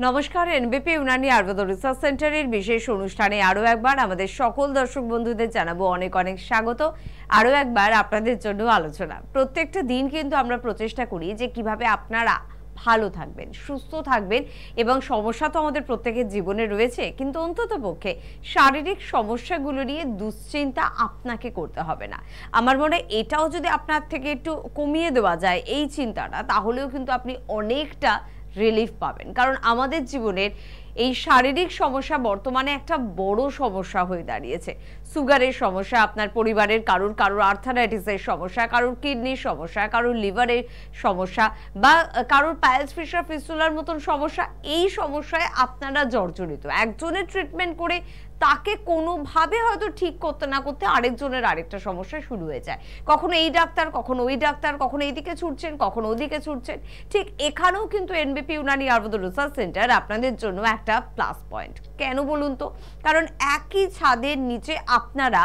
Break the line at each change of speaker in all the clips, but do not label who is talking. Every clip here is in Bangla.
নমস্কার, এনবিপি ইউনানি আয়ুর্বেদ রিসার্চ সেন্টারের বিশেষ অনুষ্ঠানে আরও একবার আমাদের সকল দর্শক বন্ধুদের জানাবো অনেক অনেক স্বাগত। আরও একবার আপনাদের জন্য আলোচনা। প্রত্যেকটা দিন কিন্তু আমরা প্রচেষ্টা করি যে কিভাবে আপনারা ভালো থাকবেন, সুস্থ থাকবেন, এবং সমস্যা তো আমাদের প্রত্যেকের জীবনে রয়েছে, কিন্তু অন্ততপক্ষে শারীরিক সমস্যাগুলো নিয়ে দুশ্চিন্তা আপনাকে করতে হবে না। আমার মনে হয় এটাও যদি আপনার থেকে একটু কমিয়ে দেওয়া যায় এই চিন্তাটা, তাহলেও কিন্তু আপনি অনেকটা রিলিফ পাবেন। কারণ আমাদের জীবনের এই শারীরিক সমস্যা বর্তমানে একটা বড় সমস্যা হয়ে দাঁড়িয়েছে। সুগারের সমস্যা, আপনার পরিবারের কারোর আর্থারাইটিসের সমস্যা, কারোর কিডনির সমস্যা, কারোর লিভারের সমস্যা, বা কারোর পাইলস ফিশার ফিস্টুলার মতন সমস্যা, এই সমস্যায় আপনারা জর্জরিত। একজনের ট্রিটমেন্ট করে তাকে কোনোভাবে হয়তো ঠিক করতে না করতে আরেকজনের আরেকটা সমস্যা শুরু হয়ে যায়। কখনো এই ডাক্তার, কখনো ওই ডাক্তার, কখনো এইদিকে ছুটছেন, কখনো ওদিকে ছুটছেন। ঠিক এখানেও কিন্তু এনবিপি ইউনানি আয়ুর্বেদ রিসার্চ সেন্টার আপনাদের জন্য একটা প্লাস পয়েন্ট। কেন বলুন তো? কারণ একই ছাদের নিচে আপনারা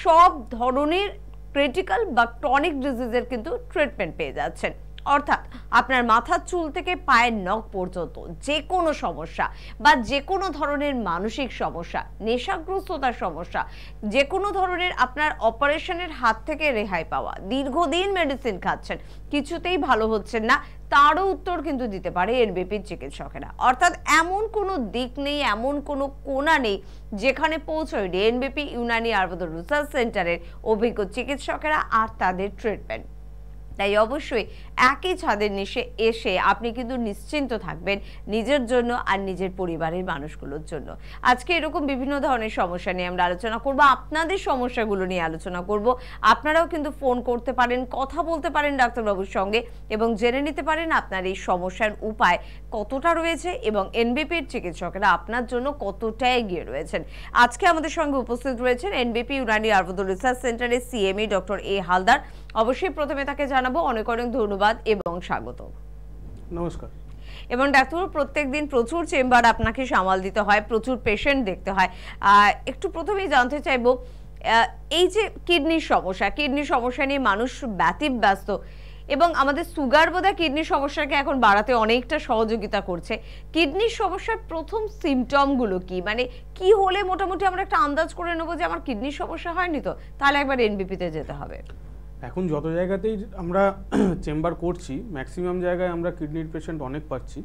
সব ধরনের ক্রিটিক্যাল বা ক্রনিক ডিজিজের কিন্তু ট্রিটমেন্ট পেয়ে যাচ্ছেন। অর্থাৎ আপনার মাথার চুল থেকে পায়ের নখ পর্যন্ত যে কোনো সমস্যা বা যে কোনো ধরনের মানসিক সমস্যা, নেশাগ্রস্ততার সমস্যা, যে কোনো ধরনের আপনার অপারেশনের হাত থেকে রেহাই পাওয়া, দীর্ঘদিন মেডিসিন খাচ্ছেন, কিছুতেই ভালো হচ্ছেন না, তারও উত্তর কিন্তু দিতে পারে এনবিপির চিকিৎসকেরা। অর্থাৎ এমন কোনো দিক নেই, এমন কোনো কোণা নেই যেখানে পৌঁছয়নি এনবিপি ইউনানি আয়ুর্বেদ রিসার্চ সেন্টারের অভিজ্ঞ চিকিৎসকেরা আর তাদের ট্রিটমেন্ট। তাই অবশ্যই একই ছাদের নিচে এসে আপনি কিন্তু নিশ্চিন্ত থাকবেন নিজের জন্য আর নিজের পরিবারের মানুষগুলোর জন্য। আজকে এরকম বিভিন্ন ধরনের সমস্যা নিয়ে আমরা আলোচনা করব, আপনাদের সমস্যাগুলো নিয়ে আলোচনা করব। আপনারাও কিন্তু ফোন করতে পারেন, কথা বলতে পারেন ডাক্তারবাবুর সঙ্গে, এবং জেনে নিতে পারেন আপনার এই সমস্যার উপায় কতটা রয়েছে এবং এনবিপির চিকিৎসকেরা আপনার জন্য কতটা এগিয়ে রয়েছেন। আজকে আমাদের সঙ্গে উপস্থিত রয়েছেন এনবিপি ইউনানি আয়ুর্বেদ রিসার্চ সেন্টারের সিএমই ডক্টর এ হালদার। অবশ্যই প্রথমে তাকে জানাবো অনেক অনেক ধন্যবাদ এবং স্বাগত।
নমস্কার।
এবং ডাক্তার, প্রত্যেকদিন প্রচুর চেম্বার আপনাকে সামাল দিতে হয়, প্রচুর পেশেন্ট দেখতে হয়। একটু প্রথমেই জানতে চাইবো, এই যে কিডনির সমস্যা নিয়ে মানুষ ব্যতিব্যস্ত, এবং আমাদের সুগার বোধহয় কিডনির সমস্যাকে এখন বাড়াতে অনেকটা সহযোগিতা করছে। কিডনির সমস্যার প্রথম সিমটমগুলো কি? মানে কি হলে মোটামুটি আমরা একটা আন্দাজ করে নেবো যে আমার কিডনির সমস্যা হয়নি, তো তাহলে একবার এনবিপিতে যেতে হবে।
এখন যত জায়গাতেই আমরা চেম্বার করছি, ম্যাক্সিমাম জায়গায় আমরা কিডনির পেশেন্ট অনেক পাচ্ছি।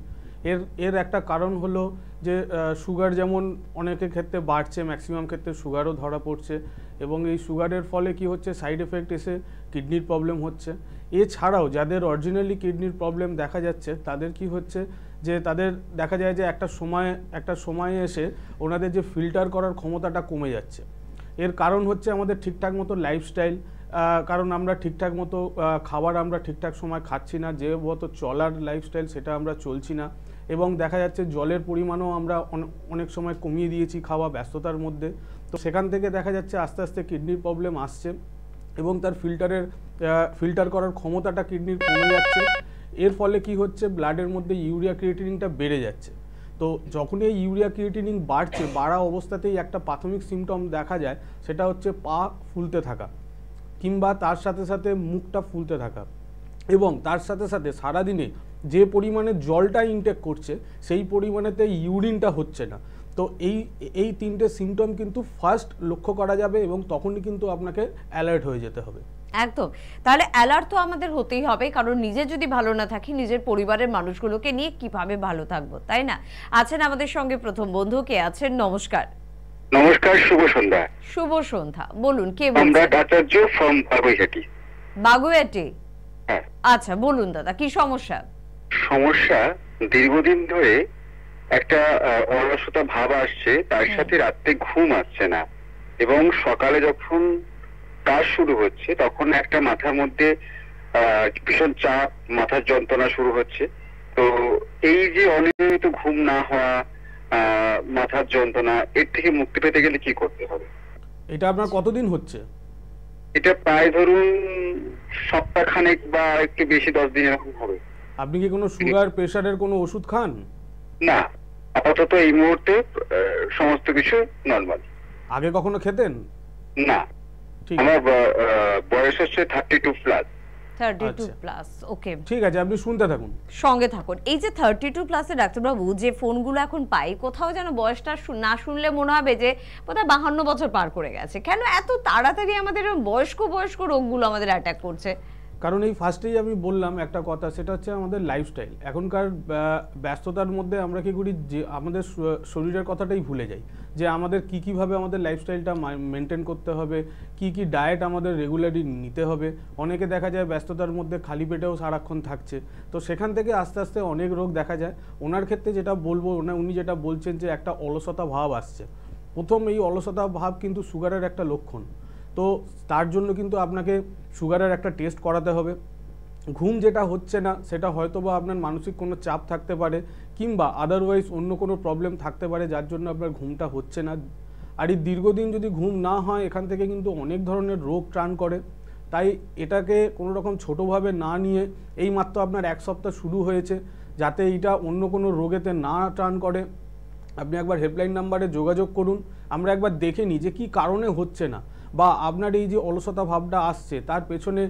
এর একটা কারণ হলো যে সুগার যেমন অনেকের ক্ষেত্রে বাড়ছে, ম্যাক্সিমাম ক্ষেত্রে সুগারও ধরা পড়ছে, এবং এই সুগারের ফলে কি হচ্ছে, সাইড এফেক্ট এসে কিডনির প্রবলেম হচ্ছে। এছাড়াও যাদের অরিজিনালি কিডনির প্রবলেম দেখা যাচ্ছে, তাদের কি হচ্ছে যে তাদের দেখা যায় যে একটা সময়ে এসে ওনাদের যে ফিল্টার করার ক্ষমতাটা কমে যাচ্ছে। এর কারণ হচ্ছে আমাদের ঠিকঠাক মতো লাইফস্টাইল, কারণ আমরা ঠিকঠাক মতো খাবার আমরা ঠিকঠাক সময় খাচ্ছি না, যে মতো চলার লাইফস্টাইল সেটা আমরা চলছি না, এবং দেখা যাচ্ছে জলের পরিমাণও আমরা অনেক সময় কমিয়ে দিয়েছি খাওয়া ব্যস্ততার মধ্যে। তো সেখান থেকে দেখা যাচ্ছে আস্তে আস্তে কিডনির প্রবলেম আসছে, এবং তার ফিল্টার করার ক্ষমতাটা কিডনির কমে যাচ্ছে। এর ফলে কি হচ্ছে, ব্লাডের মধ্যে ইউরিয়া ক্রিয়েটিনিনটা বেড়ে যাচ্ছে। তো যখন এই ইউরিয়া ক্রিয়েটিনিন বাড়া অবস্থাতেই একটা প্রাথমিক সিমটম দেখা যায়, সেটা হচ্ছে পা ফুলতে থাকা, কিংবা তার সাথে সাথে মুখটা ফুলতে থাকা, এবং তার সাথে সাথে সারাদিনে যে পরিমাণে জলটা ইনটেক করছে সেই পরিমাণেতে ইউরিনটা হচ্ছে না। তো এই তিনটে সিমটম কিন্তু ফার্স্ট লক্ষ্য করা যাবে, এবং তখনই কিন্তু আপনাকে অ্যালার্ট হয়ে যেতে হবে।
একদম। তাহলে অ্যালার্ট তো আমাদের হতেই হবে, কারণ নিজে যদি ভালো না থাকি, নিজের পরিবারের মানুষগুলোকে নিয়ে কিভাবে ভালো থাকবো, তাই না? আছেন আমাদের সঙ্গে প্রথম বন্ধু, কে আছেন? নমস্কার।
নমস্কার, শুভ সন্ধ্যা।
শুভ সন্ধ্যা, বলুন কে বলছেন?
আমরা আচার্য ফ্রম বাগুইহাটি।
বাগুইহাটি?
হ্যাঁ।
আচ্ছা, বলুন দাদা, কি সমস্যা?
সমস্যা দীর্ঘদিন ধরে একটা অলসতা ভাব আসছে, তার সাথে রাতে ঘুম আসছে না, এবং সকালে যখন কাজ শুরু হচ্ছে তখন একটা মাথার মধ্যে ভীষণ চাপ, মাথার যন্ত্রণা শুরু হচ্ছে। তো এই যে অনিয়মিত ঘুম না হওয়া, মাথার যন্ত্রণা, এর থেকে মুক্তি পেতে গেলে কি করতে হবে?
এটা আপনার কতদিন হচ্ছে?
এটা প্রায় ধরুন সপ্তাহখানেক বা একটু বেশি, 10 দিন এরকম হবে।
আপনি কি কোনো সুগার প্রেশারের কোনো ওষুধ খান?
না, আপাতত এই মুহূর্তে সমস্ত কিছু নরমাল।
আগে কখনো খেতেন?
না,
ঠিক।
আমার বয়স হচ্ছে 32+।
32+, ওকে,
ঠিক আছে, আপনি শুনতে থাকুন,
সঙ্গে থাকুন। এই যে 32+এর ডাক্তারবাবু যে ফোনগুলো এখন পাই, কোথাও যেন বয়সটা না শুনলে মনে হবে যে বোধহয় 52 বছর পার করে গেছে। কেন এত তাড়াতাড়ি আমাদের বয়স্ক বয়স্ক রোগগুলো আমাদের অ্যাটাক করছে?
কারণ এই ফার্স্টেই আমি বললাম একটা কথা, সেটা হচ্ছে আমাদের লাইফস্টাইল। এখনকার ব্যস্ততার মধ্যে আমরা কি করি, যে আমাদের শরীরের কথাটাই ভুলে যাই, যে আমাদের কীভাবে আমাদের লাইফস্টাইলটা মেনটেন করতে হবে, কি ডায়েট আমাদের রেগুলারলি নিতে হবে। অনেকে দেখা যায় ব্যস্ততার মধ্যে খালি পেটেও সারাক্ষণ থাকছে, তো সেখান থেকে আস্তে আস্তে অনেক রোগ দেখা যায়। ওনার ক্ষেত্রে যেটা বলবো, উনি যেটা বলছেন যে একটা অলসতা ভাব আসছে, প্রথম এই অলসতা ভাব কিন্তু সুগারের একটা লক্ষণ। তো তার জন্য কিন্তু আপনাকে সুগারের একটা টেস্ট করাতে হবে। ঘুম যেটা হচ্ছে না, সেটা হয়তো বা আপনার মানসিক কোনো চাপ থাকতে পারে, কিংবা আদারওয়াইজ অন্য কোনো প্রবলেম থাকতে পারে যার জন্য আপনার ঘুমটা হচ্ছে না। আর এই দীর্ঘদিন যদি ঘুম না হয়, এখান থেকে কিন্তু অনেক ধরনের রোগ ত্রাণ করে। তাই এটাকে কোনো রকম ছোটোভাবে না নিয়ে, এই মাত্র আপনার 1 সপ্তাহ শুরু হয়েছে, যাতে এইটা অন্য কোনো রোগেতে না ত্রাণ করে, আপনি একবার হেল্পলাইন নাম্বারে যোগাযোগ করুন। আমরা একবার দেখে নিই যে কী কারণে হচ্ছে না, বা আপনার এই যে অলসতা ভাবটা আসছে তার পেছনে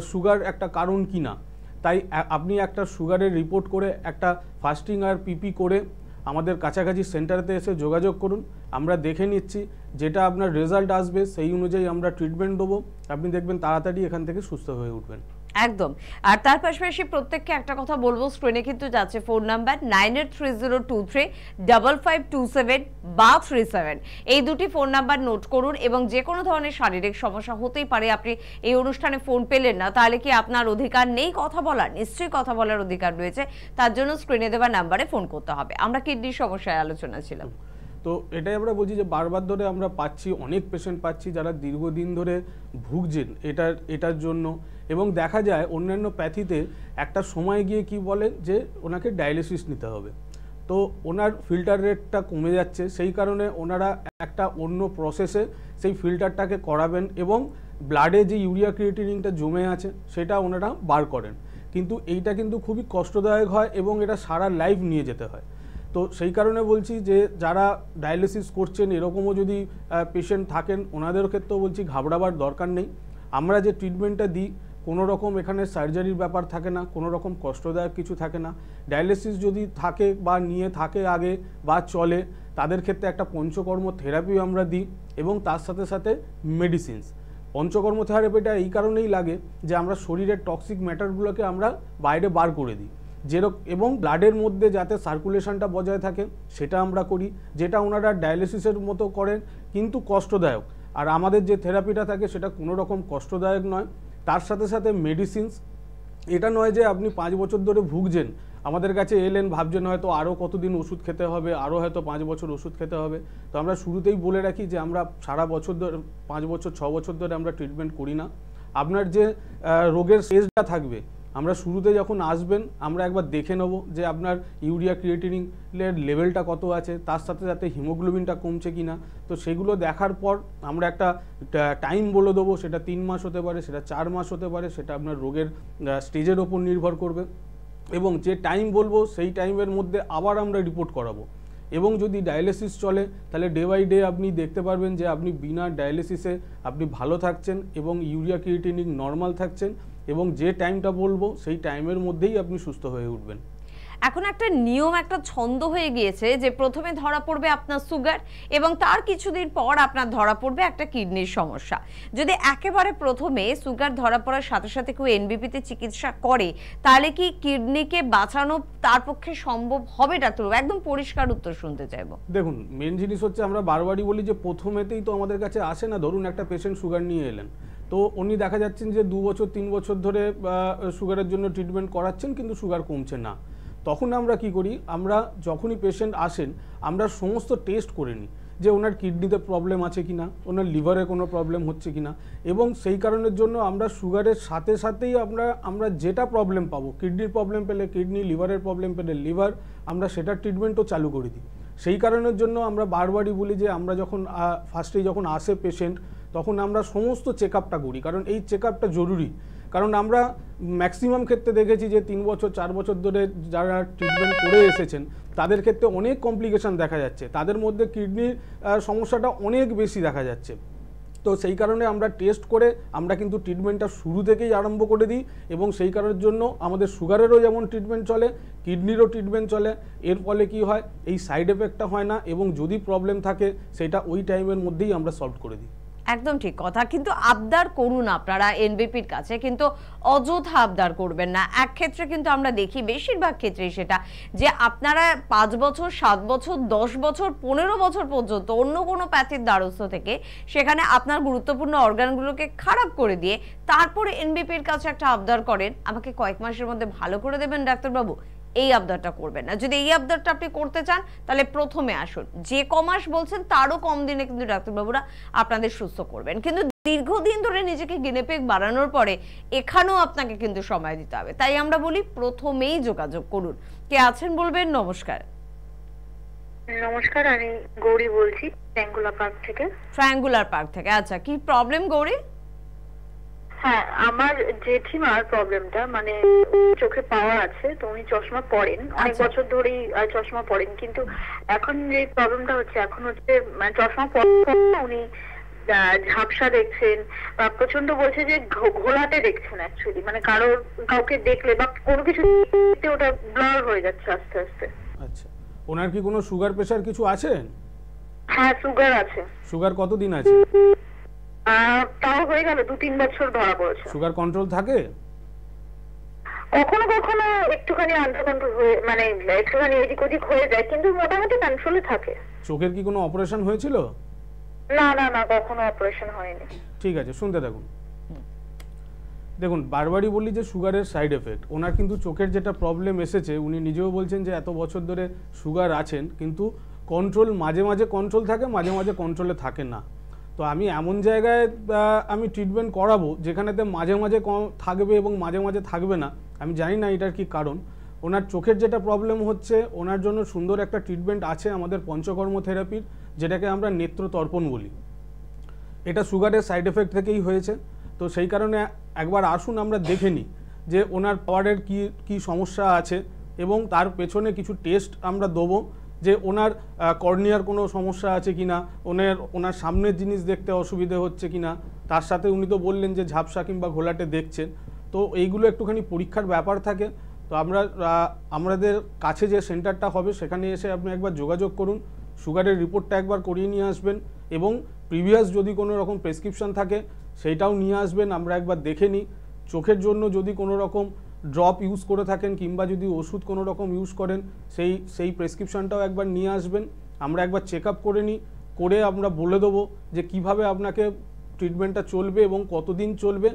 সুগার একটা কারণ কি না। তাই আপনি একটা সুগারের রিপোর্ট করে, একটা ফাস্টিং আর পিপি করে আমাদের কাছাকাছি সেন্টারেতে এসে যোগাযোগ করুন। আমরা দেখে নিচ্ছি, যেটা আপনার রেজাল্ট আসবে সেই অনুযায়ী আমরা ট্রিটমেন্ট দেবো। আপনি দেখবেন তাড়াতাড়ি এখান থেকে সুস্থ হয়ে উঠবেন।
একদম। আর তার পাশাপাশি প্রত্যেককে একটা কথা বলবো, স্ক্রিনে কিন্তু যাচ্ছে ফোন নাম্বার 9830235527 বা 37। এই দুটি ফোন নাম্বার নোট করুন, এবং যে কোনো ধরনের শারীরিক সমস্যা হতেই পারে। আপনি এই অনুষ্ঠানে ফোন পেলেন না, তাহলে কি আপনার অধিকার নেই কথা বলার? নিশ্চয়ই কথা বলার অধিকার রয়েছে। তার জন্য স্ক্রিনে দেওয়া নাম্বারে ফোন করতে হবে। আমরা কিডনির সমস্যায় আলোচনা ছিলাম।
তো এটাই আমরা বলছি যে বারবার ধরে আমরা পাচ্ছি, অনেক পেশেন্ট পাচ্ছি যারা দীর্ঘদিন ধরে ভুগছেন এটার জন্য। এবং দেখা যায় অন্যান্য প্যাথিতে একটা সময় গিয়ে কি বলে যে ওনাকে ডায়ালিসিস নিতে হবে, তো ওনার ফিল্টার রেটটা কমে যাচ্ছে, সেই কারণে ওনারা একটা অন্য প্রসেসে সেই ফিল্টারটাকে করাবেন, এবং ব্লাডে যে ইউরিয়া ক্রিয়েটিনিনটা জমে আছে সেটা ওনারা বার করেন। কিন্তু এইটা কিন্তু খুবই কষ্টদায়ক হয়, এবং এটা সারা লাইফ নিয়ে যেতে হয়। তো সেই কারণে বলছি যে যারা ডায়ালিসিস করছেন, এরকমও যদি পেশেন্ট থাকেন, ওনাদের ক্ষেত্রেও বলছি ঘাবড়াবার দরকার নেই। আমরা যে ট্রিটমেন্টটা দিই, কোনো রকম এখানে সার্জারির ব্যাপার থাকে না, কোনো রকম কষ্টদায়ক কিছু থাকে না। ডায়ালিসিস যদি থাকে বা নিয়ে থাকে আগে বা চলে, তাদের ক্ষেত্রে একটা পঞ্চকর্ম থেরাপিও আমরা দিই, এবং তার সাথে সাথে মেডিসিনস। পঞ্চকর্ম থেরাপিটা এই কারণেই লাগে যে আমরা শরীরের টক্সিক ম্যাটারগুলোকে আমরা বাইরে বার করে দিই, এবং ব্লাডের মধ্যে যাতে সার্কুলেশনটা বজায় থাকে সেটা আমরা করি, যেটা ওনারা ডায়ালিসিসের মতো করেন কিন্তু কষ্টদায়ক। আর আমাদের যে থেরাপিটা থাকে সেটা কোনো রকম কষ্টদায়ক নয়। তার সাথে সাথে মেডিসিনস, এটা নয় যে আপনি 5 বছর ধরে ভুগছেন, আমাদের কাছে এলেন, ভাবছেন হয়তো আরও কতদিন ওষুধ খেতে হবে, আরও হয়তো 5 বছর ওষুধ খেতে হবে। তো আমরা শুরুতেই বলে রাখি যে আমরা সারা বছর ধরে, 5 বছর 6 বছর ধরে আমরা ট্রিটমেন্ট করি না। আপনার যে রোগের স্টেজটা থাকবে, আমরা শুরুতে যখন আসবেন আমরা একবার দেখে নেব যে আপনার ইউরিয়া ক্রিয়েটিনিনের লেভেলটা কত আছে, তার সাথে সাথে হিমোগ্লোবিনটা কমছে কিনা। তো সেগুলো দেখার পর আমরা একটা টাইম বলে দেবো, সেটা 3 মাস হতে পারে, সেটা 4 মাস হতে পারে, সেটা আপনার রোগের স্টেজের ওপর নির্ভর করবে। এবং যে টাইম বলবো সেই টাইমের মধ্যে আবার আমরা রিপোর্ট করাবো। এবং যদি ডায়ালিসিস চলে, তাহলে ডে বাই ডে আপনি দেখতে পারবেন যে আপনি বিনা ডায়ালিসিসে আপনি ভালো থাকছেন, এবং ইউরিয়া ক্রিয়েটিনিন নর্মাল থাকছেন, এবং যে টাইমটা বলবো সেই টাইমের মধ্যেই আপনি সুস্থ হয়ে উঠবেন।
এখন একটা নিয়ম, একটা ছন্দ হয়ে গিয়েছে যে প্রথমে ধরা পড়বে আপনার সুগার, এবং তার কিছুদিন পর আপনার ধরা পড়বে একটা কিডনির সমস্যা। যদি একেবারে প্রথমে সুগার ধরা পড়ার সাথে সাথে কেউ এনবিপিতে চিকিৎসা করে, তাহলে কি কিডনিকে বাঁচানো তার পক্ষে সম্ভব হবে? ডাক্তারবাবু, একদম পরিষ্কার উত্তর শুনতে চাইবো।
দেখুন, মেন জিনিস হচ্ছে আমরা বারবারই বলি যে প্রথমেতেই তো আমাদের কাছে আসে না। ধরুন একটা পেশেন্ট সুগার নিয়ে এলেন, তো উনি দেখা যাচ্ছেন যে 2 বছর 3 বছর ধরে সুগারের জন্য ট্রিটমেন্ট করাচ্ছেন, কিন্তু সুগার কমছে না। তখন আমরা কি করি, আমরা যখনই পেশেন্ট আসেন আমরা সমস্ত টেস্ট করে নিই যে ওনার কিডনিতে প্রবলেম আছে কিনা, ওনার লিভারে কোনো প্রবলেম হচ্ছে কিনা। এবং সেই কারণের জন্য আমরা সুগারের সাথে সাথেই আমরা যেটা প্রবলেম পাবো, কিডনির প্রবলেম পেলে কিডনি, লিভারের প্রবলেম পেলে লিভার, আমরা সেটার ট্রিটমেন্টও চালু করে দিই। সেই কারণের জন্য আমরা বারবারই বলি যে আমরা যখন ফার্স্টেই যখন আসে পেশেন্ট, তখন আমরা সমস্ত চেক আপটা করি, কারণ এই চেক আপটা জরুরি। কারণ আমরা ম্যাক্সিমাম ক্ষেত্রে দেখেছি যে 3 বছর 4 বছর ধরে যারা ট্রিটমেন্ট করে এসেছেন তাদের ক্ষেত্রে অনেক কমপ্লিকেশান দেখা যাচ্ছে, তাদের মধ্যে কিডনির সমস্যাটা অনেক বেশি দেখা যাচ্ছে। তো সেই কারণে আমরা টেস্ট করে আমরা কিন্তু ট্রিটমেন্টটা শুরু থেকেই আরম্ভ করে দিই, এবং সেই কারণের জন্য আমাদের সুগারেরও যেমন ট্রিটমেন্ট চলে, কিডনিরও ট্রিটমেন্ট চলে। এর ফলে কি হয়, এই সাইড এফেক্টটা হয় না, এবং যদি প্রবলেম থাকে সেটা ওই টাইমের মধ্যেই আমরা সলভ করে দিই।
একদম ঠিক কথা, কিন্তু আবদার করুন আপনারা এনবিপির কাছে, কিন্তু অযথা আবদার করবেন না। এক ক্ষেত্রে কিন্তু আমরা দেখি, বেশিরভাগ ক্ষেত্রেই সেটা, যে আপনারা 5 বছর 7 বছর 10 বছর 15 বছর পর্যন্ত অন্য কোনো প্যাথির দ্বারস্থ থেকে সেখানে আপনার গুরুত্বপূর্ণ অর্গানগুলোকে খারাপ করে দিয়ে তারপরে এনবিপির কাছে একটা আবদার করেন, আমাকে কয়েক মাসের মধ্যে ভালো করে দেবেন ডাক্তারবাবু। এই আবদারটা করবেন না। যদি এই আবদারটা আপনি করতে চান তাহলে প্রথমে আসুন, যে কমাস বলছেন তারও কম দিনে কিন্তু ডাক্তারবাবুরা আপনাদের সুস্থ করবেন। কিন্তু দীর্ঘদিন ধরে নিজেকে গিনেপেক বাড়ানোর পরে এখানেও আপনাকে কিন্তু সময় দিতে হবে। তাই আমরা বলি প্রথমেই যোগাযোগ করুন। কে আছেন বলবেন? নমস্কার।
নমস্কার, আমি গৌরী বলছি ট্রায়াঙ্গুলার পার্ক থেকে।
ট্রায়াঙ্গুলার পার্ক থেকে, আচ্ছা কি প্রবলেম গৌরী?
হ্যাঁ, আমার জেঠিমার প্রবলেমটা, মানে চোখে পাওয়ার আছে, তো উনি চশমা পরেন অনেক বছর ধরেই, চশমা পরেন, কিন্তু এখন যে প্রবলেমটা হচ্ছে, এখন হচ্ছে মানে চশমা পরে উনি ঝাপসা দেখছেন, বা প্রচন্ড বলছে যে ঘোলাটে দেখছেন, অ্যাকচুয়ালি মানে কাউকে দেখলে বা কোনো কিছু ওটা ব্লার হয়ে যাচ্ছে আস্তে আস্তে।
আচ্ছা, ওনার কি কোনো সুগার প্রেশার কিছু আছে?
হ্যাঁ, সুগার আছে।
সুগার কতদিন আছে?
তাও হয়ে গেল 2-3 বছর ধরা পড়েছে।
সুগার কন্ট্রোল থাকে?
কখনো কখনো একটুখানি আন্ডার কন্ট্রোল হয়ে, মানে একটুখানি এদিক ওদিক হয়ে যায়, কিন্তু মোটামুটি কন্ট্রোলে থাকে।
চোখের কি কোনো অপারেশন হয়েছিল?
না না না, কখনো অপারেশন হয়নি।
ঠিক আছে, শুনতে থাকুন। দেখুন, বারবারই বলি যে সুগারের সাইড এফেক্ট, ওনার কিন্তু চোখের যেটা প্রবলেম এসেছে, উনি নিজেও বলছেন যে এত বছর ধরে সুগার আছেন, কিন্তু কন্ট্রোল মাঝে মাঝে কন্ট্রোল থাকে, মাঝে মাঝে কন্ট্রোলে থাকে না। তো আমি এমন জায়গায় আমি ট্রিটমেন্ট করাবো যেখানেতে মাঝে মাঝে থাকবে এবং মাঝে মাঝে থাকবে না। আমি জানি না এটার কি কারণ। ওনার চোখের যেটা প্রবলেম হচ্ছে, ওনার জন্য সুন্দর একটা ট্রিটমেন্ট আছে আমাদের পঞ্চকর্ম থেরাপির, যেটাকে আমরা নেত্রতর্পণ বলি। এটা সুগারের সাইড এফেক্ট থেকেই হয়েছে। তো সেই কারণে একবার আসুন আমরা দেখে নিই যে ওনার পাওয়ারের কি সমস্যা আছে, এবং তার পেছনে কিছু টেস্ট আমরা দেবো যে ওনার কর্নিয়ার কোনো সমস্যা আছে কিনা, ওনার সামনের জিনিস দেখতে অসুবিধে হচ্ছে কিনা, তার সাথে উনি তো বললেন যে ঝাপসা কিংবা ঘোলাটে দেখছেন। তো এইগুলো একটুখানি পরীক্ষার ব্যাপার থাকে। তো আমাদের কাছে যে সেন্টারটা হবে সেখানে এসে আপনি একবার যোগাযোগ করুন, সুগারের রিপোর্টটা একবার করিয়ে নিয়ে আসবেন, এবং প্রিভিয়াস যদি কোনো রকম প্রেসক্রিপশন থাকে সেইটাও নিয়ে আসবেন, আমরা একবার দেখে নিই। চোখের জন্য যদি কোনো রকম ড্রপ ইউজ করে থাকেন কিংবা যদি ওষুধ কোনো রকম ইউজ করেন, সেই প্রেসক্রিপশনটাও একবার নিয়ে আসবেন, আমরা একবার চেক আপ করে নিই, করে আমরা বলে দেবো যে কিভাবে আপনাকে ট্রিটমেন্টটা চলবে এবং কতদিন চলবে,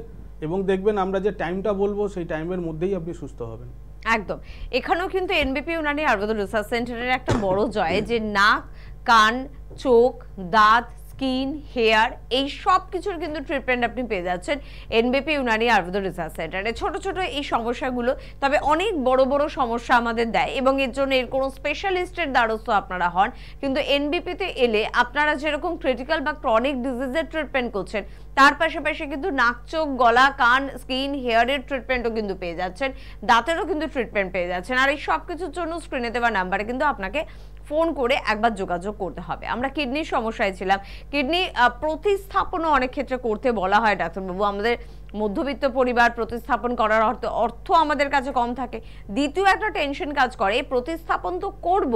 এবং দেখবেন আমরা যে টাইমটা বলবো সেই টাইমের মধ্যেই আপনি সুস্থ হবেন।
একদম। এখানেও কিন্তু এনবিপি উনানি আয়ুর্বেদ রিসার্চ সেন্টারের একটা বড় জয়, যে নাক, কান, চোখ, দাঁত, স্কিন, হেয়ার, এই সব কিছুর কিন্তু ট্রিটমেন্ট আপনি পেয়ে যাচ্ছেন এনবিপি উনানি আয়ুর্বেদ রিসার্চ সেন্টারে। ছোট ছোট এই সমস্যাগুলো, তবে অনেক বড় বড় সমস্যা আমাদের দেয়, এবং এর জন্য এর কোনো স্পেশালিস্টের দ্বারস্থ আপনারা হন। কিন্তু এনবিপিতে এলে আপনারা যেরকম ক্রিটিক্যাল বা ক্রনিক ডিজিজের ট্রিটমেন্ট করছেন, তার পাশাপাশি কিন্তু নাক, চোখ, গলা, কান, স্কিন, হেয়ারের ট্রিটমেন্টও কিন্তু পেয়ে যাচ্ছেন, দাঁতেরও কিন্তু ট্রিটমেন্ট পেয়ে যাচ্ছেন। আর এই সব কিছুর জন্য স্ক্রিনে দেওয়া নাম্বারে কিন্তু আপনাকে ফোন করে একবার যোগাযোগ করতে হবে। আমরা কিডনির সমস্যায় ছিলাম, কিডনি প্রতিস্থাপনও অনেক ক্ষেত্রে করতে বলা হয় ডাক্তারবাবু। আমাদের মধ্যবিত্ত পরিবার, প্রতিস্থাপন করার অর্থ আমাদের কাছে কম থাকে। দ্বিতীয় একটা টেনশন কাজ করে, প্রতিস্থাপন তো করব,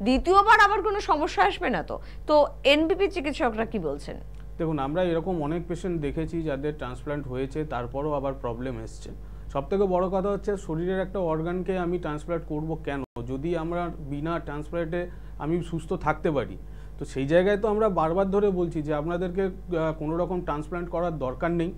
দ্বিতীয়বার আবার কোনো সমস্যা আসবে না তো এনবিপি চিকিৎসকরা কি বলছেন?
দেখুন, আমরা এরকম অনেক পেশেন্ট দেখেছি যাদের ট্রান্সপ্লান্ট হয়েছে, তারপরও আবার প্রবলেম এসছে। সবথেকে বড় কথা হচ্ছে শরীরের একটা অর্গানকে আমি ট্রান্সপ্লান্ট করব কেন, যদি আমরা বিনা ট্রান্সপ্লান্টে আমি সুস্থ থাকতে পারি। তো সেই জায়গায় তো আমরা বারবার ধরে বলছি যে আপনাদেরকে কোনো রকম ট্রান্সপ্লান্ট করার দরকার নেই,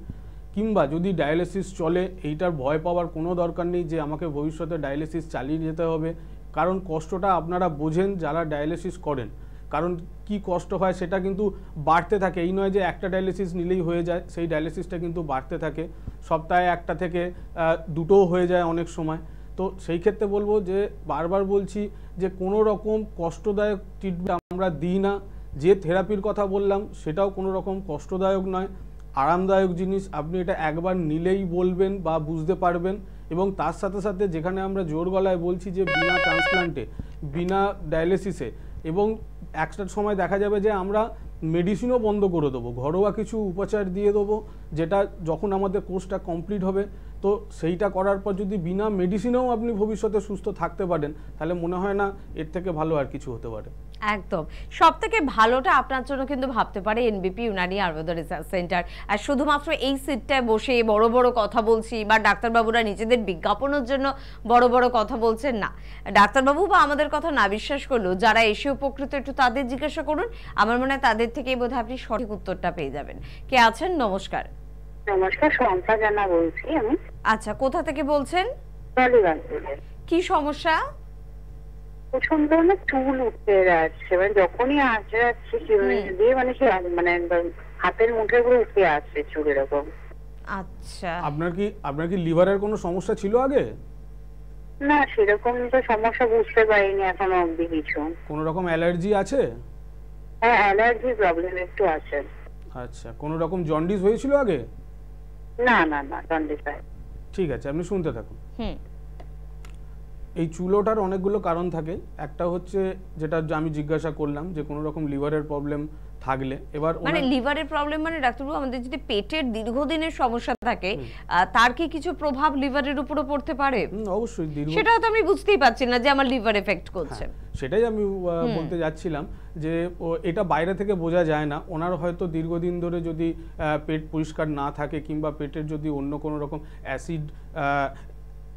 কিংবা যদি ডায়ালিসিস চলে এইটার ভয় পাওয়ার কোনো দরকার নেই যে আমাকে ভবিষ্যতে ডায়ালিসিস চালিয়ে যেতে হবে। কারণ কষ্টটা আপনারা বোঝেন যারা ডায়ালিসিস করেন, কারণ কি কষ্ট হয় সেটা কিন্তু বাড়তে থাকে। এই নয় যে একটা ডায়ালিসিস নিলেই হয়ে যায়, সেই ডায়ালিসিসটা কিন্তু বাড়তে থাকে, সপ্তাহে একটা থেকে দুটোও হয়ে যায় অনেক সময়। তো সেই ক্ষেত্রে বলবো যে বারবার বলছি যে কোনো রকম কষ্টদায়ক ট্রিটমেন্ট আমরা দিই না। যে থেরাপির কথা বললাম সেটাও কোনো রকম কষ্টদায়ক নয়, আরামদায়ক জিনিস। আপনি এটা একবার নিলেই বলবেন বা বুঝতে পারবেন। এবং তার সাথে সাথে যেখানে আমরা জোর গলায় বলছি যে বিনা ট্রান্সপ্লান্টে, বিনা ডায়ালিসিসে, এবং একটা সময় দেখা যাবে যে আমরা মেডিসিনও বন্ধ করে দেবো, ঘরোয়া কিছু উপচার দিয়ে দেবো, যেটা যখন আমাদের কোর্সটা কমপ্লিট হবে তো সেইটা করার পর যদি বিনা মেডিসিনেও আপনি ভবিষ্যতে সুস্থ থাকতে পারেন, তাহলে মনে হয় না এর থেকে ভালো আর কিছু হতে পারে।
একদম, সব থেকে ভালোটা আপনার জন্য কিন্তু ভাবতে পারে NBP Unani Ayurveda research centre. আর শুধুমাত্র এই সিটটায় বসে বড় বড় কথা বলছি বা ডাক্তারবাবুরা নিজেদের বিজ্ঞাপনের জন্য বড় বড় কথা বলছেন না, ডাক্তারবাবু বা আমাদের কথা না বিশ্বাস করলেও যারা এসে উপকৃত একটু তাদের জিজ্ঞাসা করুন, আমার মনে হয় তাদের থেকেই বোধহয় আপনি সঠিক উত্তরটা পেয়ে যাবেন। কে আছেন? নমস্কার।
নমস্কার, শম্পা জানা বলছি আমি।
আচ্ছা, কোথা থেকে বলছেন? কি সমস্যা?
প্রচন্ড না চুল উঠতে যাচ্ছে, মানে যখনই আসছে দিয়ে মানে সে মানে হাতের মুঠে করে উঠে আসছে চুল এরকম।
আচ্ছা,
আপনার কি লিভারের কোনো সমস্যা ছিল আগে?
না, সেরকম তো সমস্যা বুঝতে পারিনি এখনো অব্দি কিছু।
কোনো রকম অ্যালার্জি আছে?
হ্যাঁ, অ্যালার্জি প্রবলেম একটু আছে।
আচ্ছা, কোনো রকম জন্ডিস হয়েছিল আগে?
না না না, জন্ডিস হয়।
ঠিক আছে, আপনি শুনতে থাকুন।
হুম,
এই চুল ওঠার অনেকগুলো কারণ থাকে। একটা হচ্ছে যেটা আমি জিজ্ঞাসা করলাম যে কোনো রকম লিভারের প্রবলেম থাকলে, এবার
মানে লিভারের প্রবলেম মানে ডাক্তারবাবু আমাদের যদি পেটের দীর্ঘদিনের সমস্যা থাকে তার কি কিছু প্রভাব লিভারের উপরে পড়তে পারে?
অবশ্যই
সেটাও তো আমি বুঝতেই পারছি না যে আমার লিভার এফেক্ট করছে।
সেটাই আমি বলতে যাচ্ছিলাম যে এটা বাইরে থেকে বোঝা যায় না। ওনার হয়তো দীর্ঘদিন ধরে যদি পেট পরিষ্কার না থাকে কিংবা পেটের যদি অন্য কোনো রকম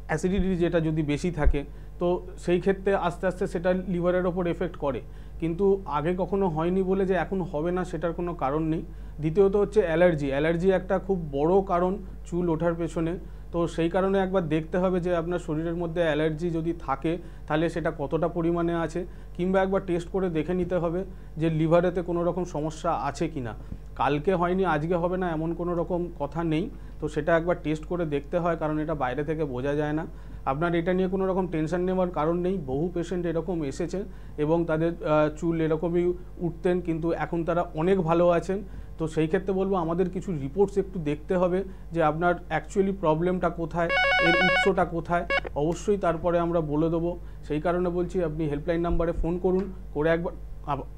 অ্যাসিডিটি যেটা যদি বেশি থাকে, তো সেই ক্ষেত্রে আস্তে আস্তে সেটা লিভারের ওপর এফেক্ট করে। কিন্তু আগে কখনো হয়নি বলে যে এখন হবে না সেটার কোনো কারণ নেই। দ্বিতীয়ত হচ্ছে অ্যালার্জি একটা খুব বড় কারণ চুল ওঠার পেছনে। তো সেই কারণে একবার দেখতে হবে যে আপনার শরীরের মধ্যে অ্যালার্জি যদি থাকে তাহলে সেটা কতটা পরিমাণে আছে, কিংবা একবার টেস্ট করে দেখে নিতে হবে যে লিভারেতে কোনো রকম সমস্যা আছে কি না। কালকে হয়নি আজকে হবে না এমন কোনো রকম কথা নেই, তো সেটা একবার টেস্ট করে দেখতে হয়, কারণ এটা বাইরে থেকে বোঝা যায় না। আপনার এটা নিয়ে কোনো রকম টেনশন নেওয়ার কারণ নেই। বহু পেশেন্ট এরকম এসেছেন এবং তাদের চুল এরকমই উঠতেন, কিন্তু এখন তারা অনেক ভালো আছেন। তো সেই ক্ষেত্রে বলবো আমাদের কিছু রিপোর্টস একটু দেখতে হবে যে আপনার অ্যাকচুয়ালি প্রবলেমটা কোথায়, এর উৎসটা কোথায়, অবশ্যই তারপরে আমরা বলে দেবো। সেই কারণে বলছি আপনি হেল্পলাইন নাম্বারে ফোন করুন, করে একবার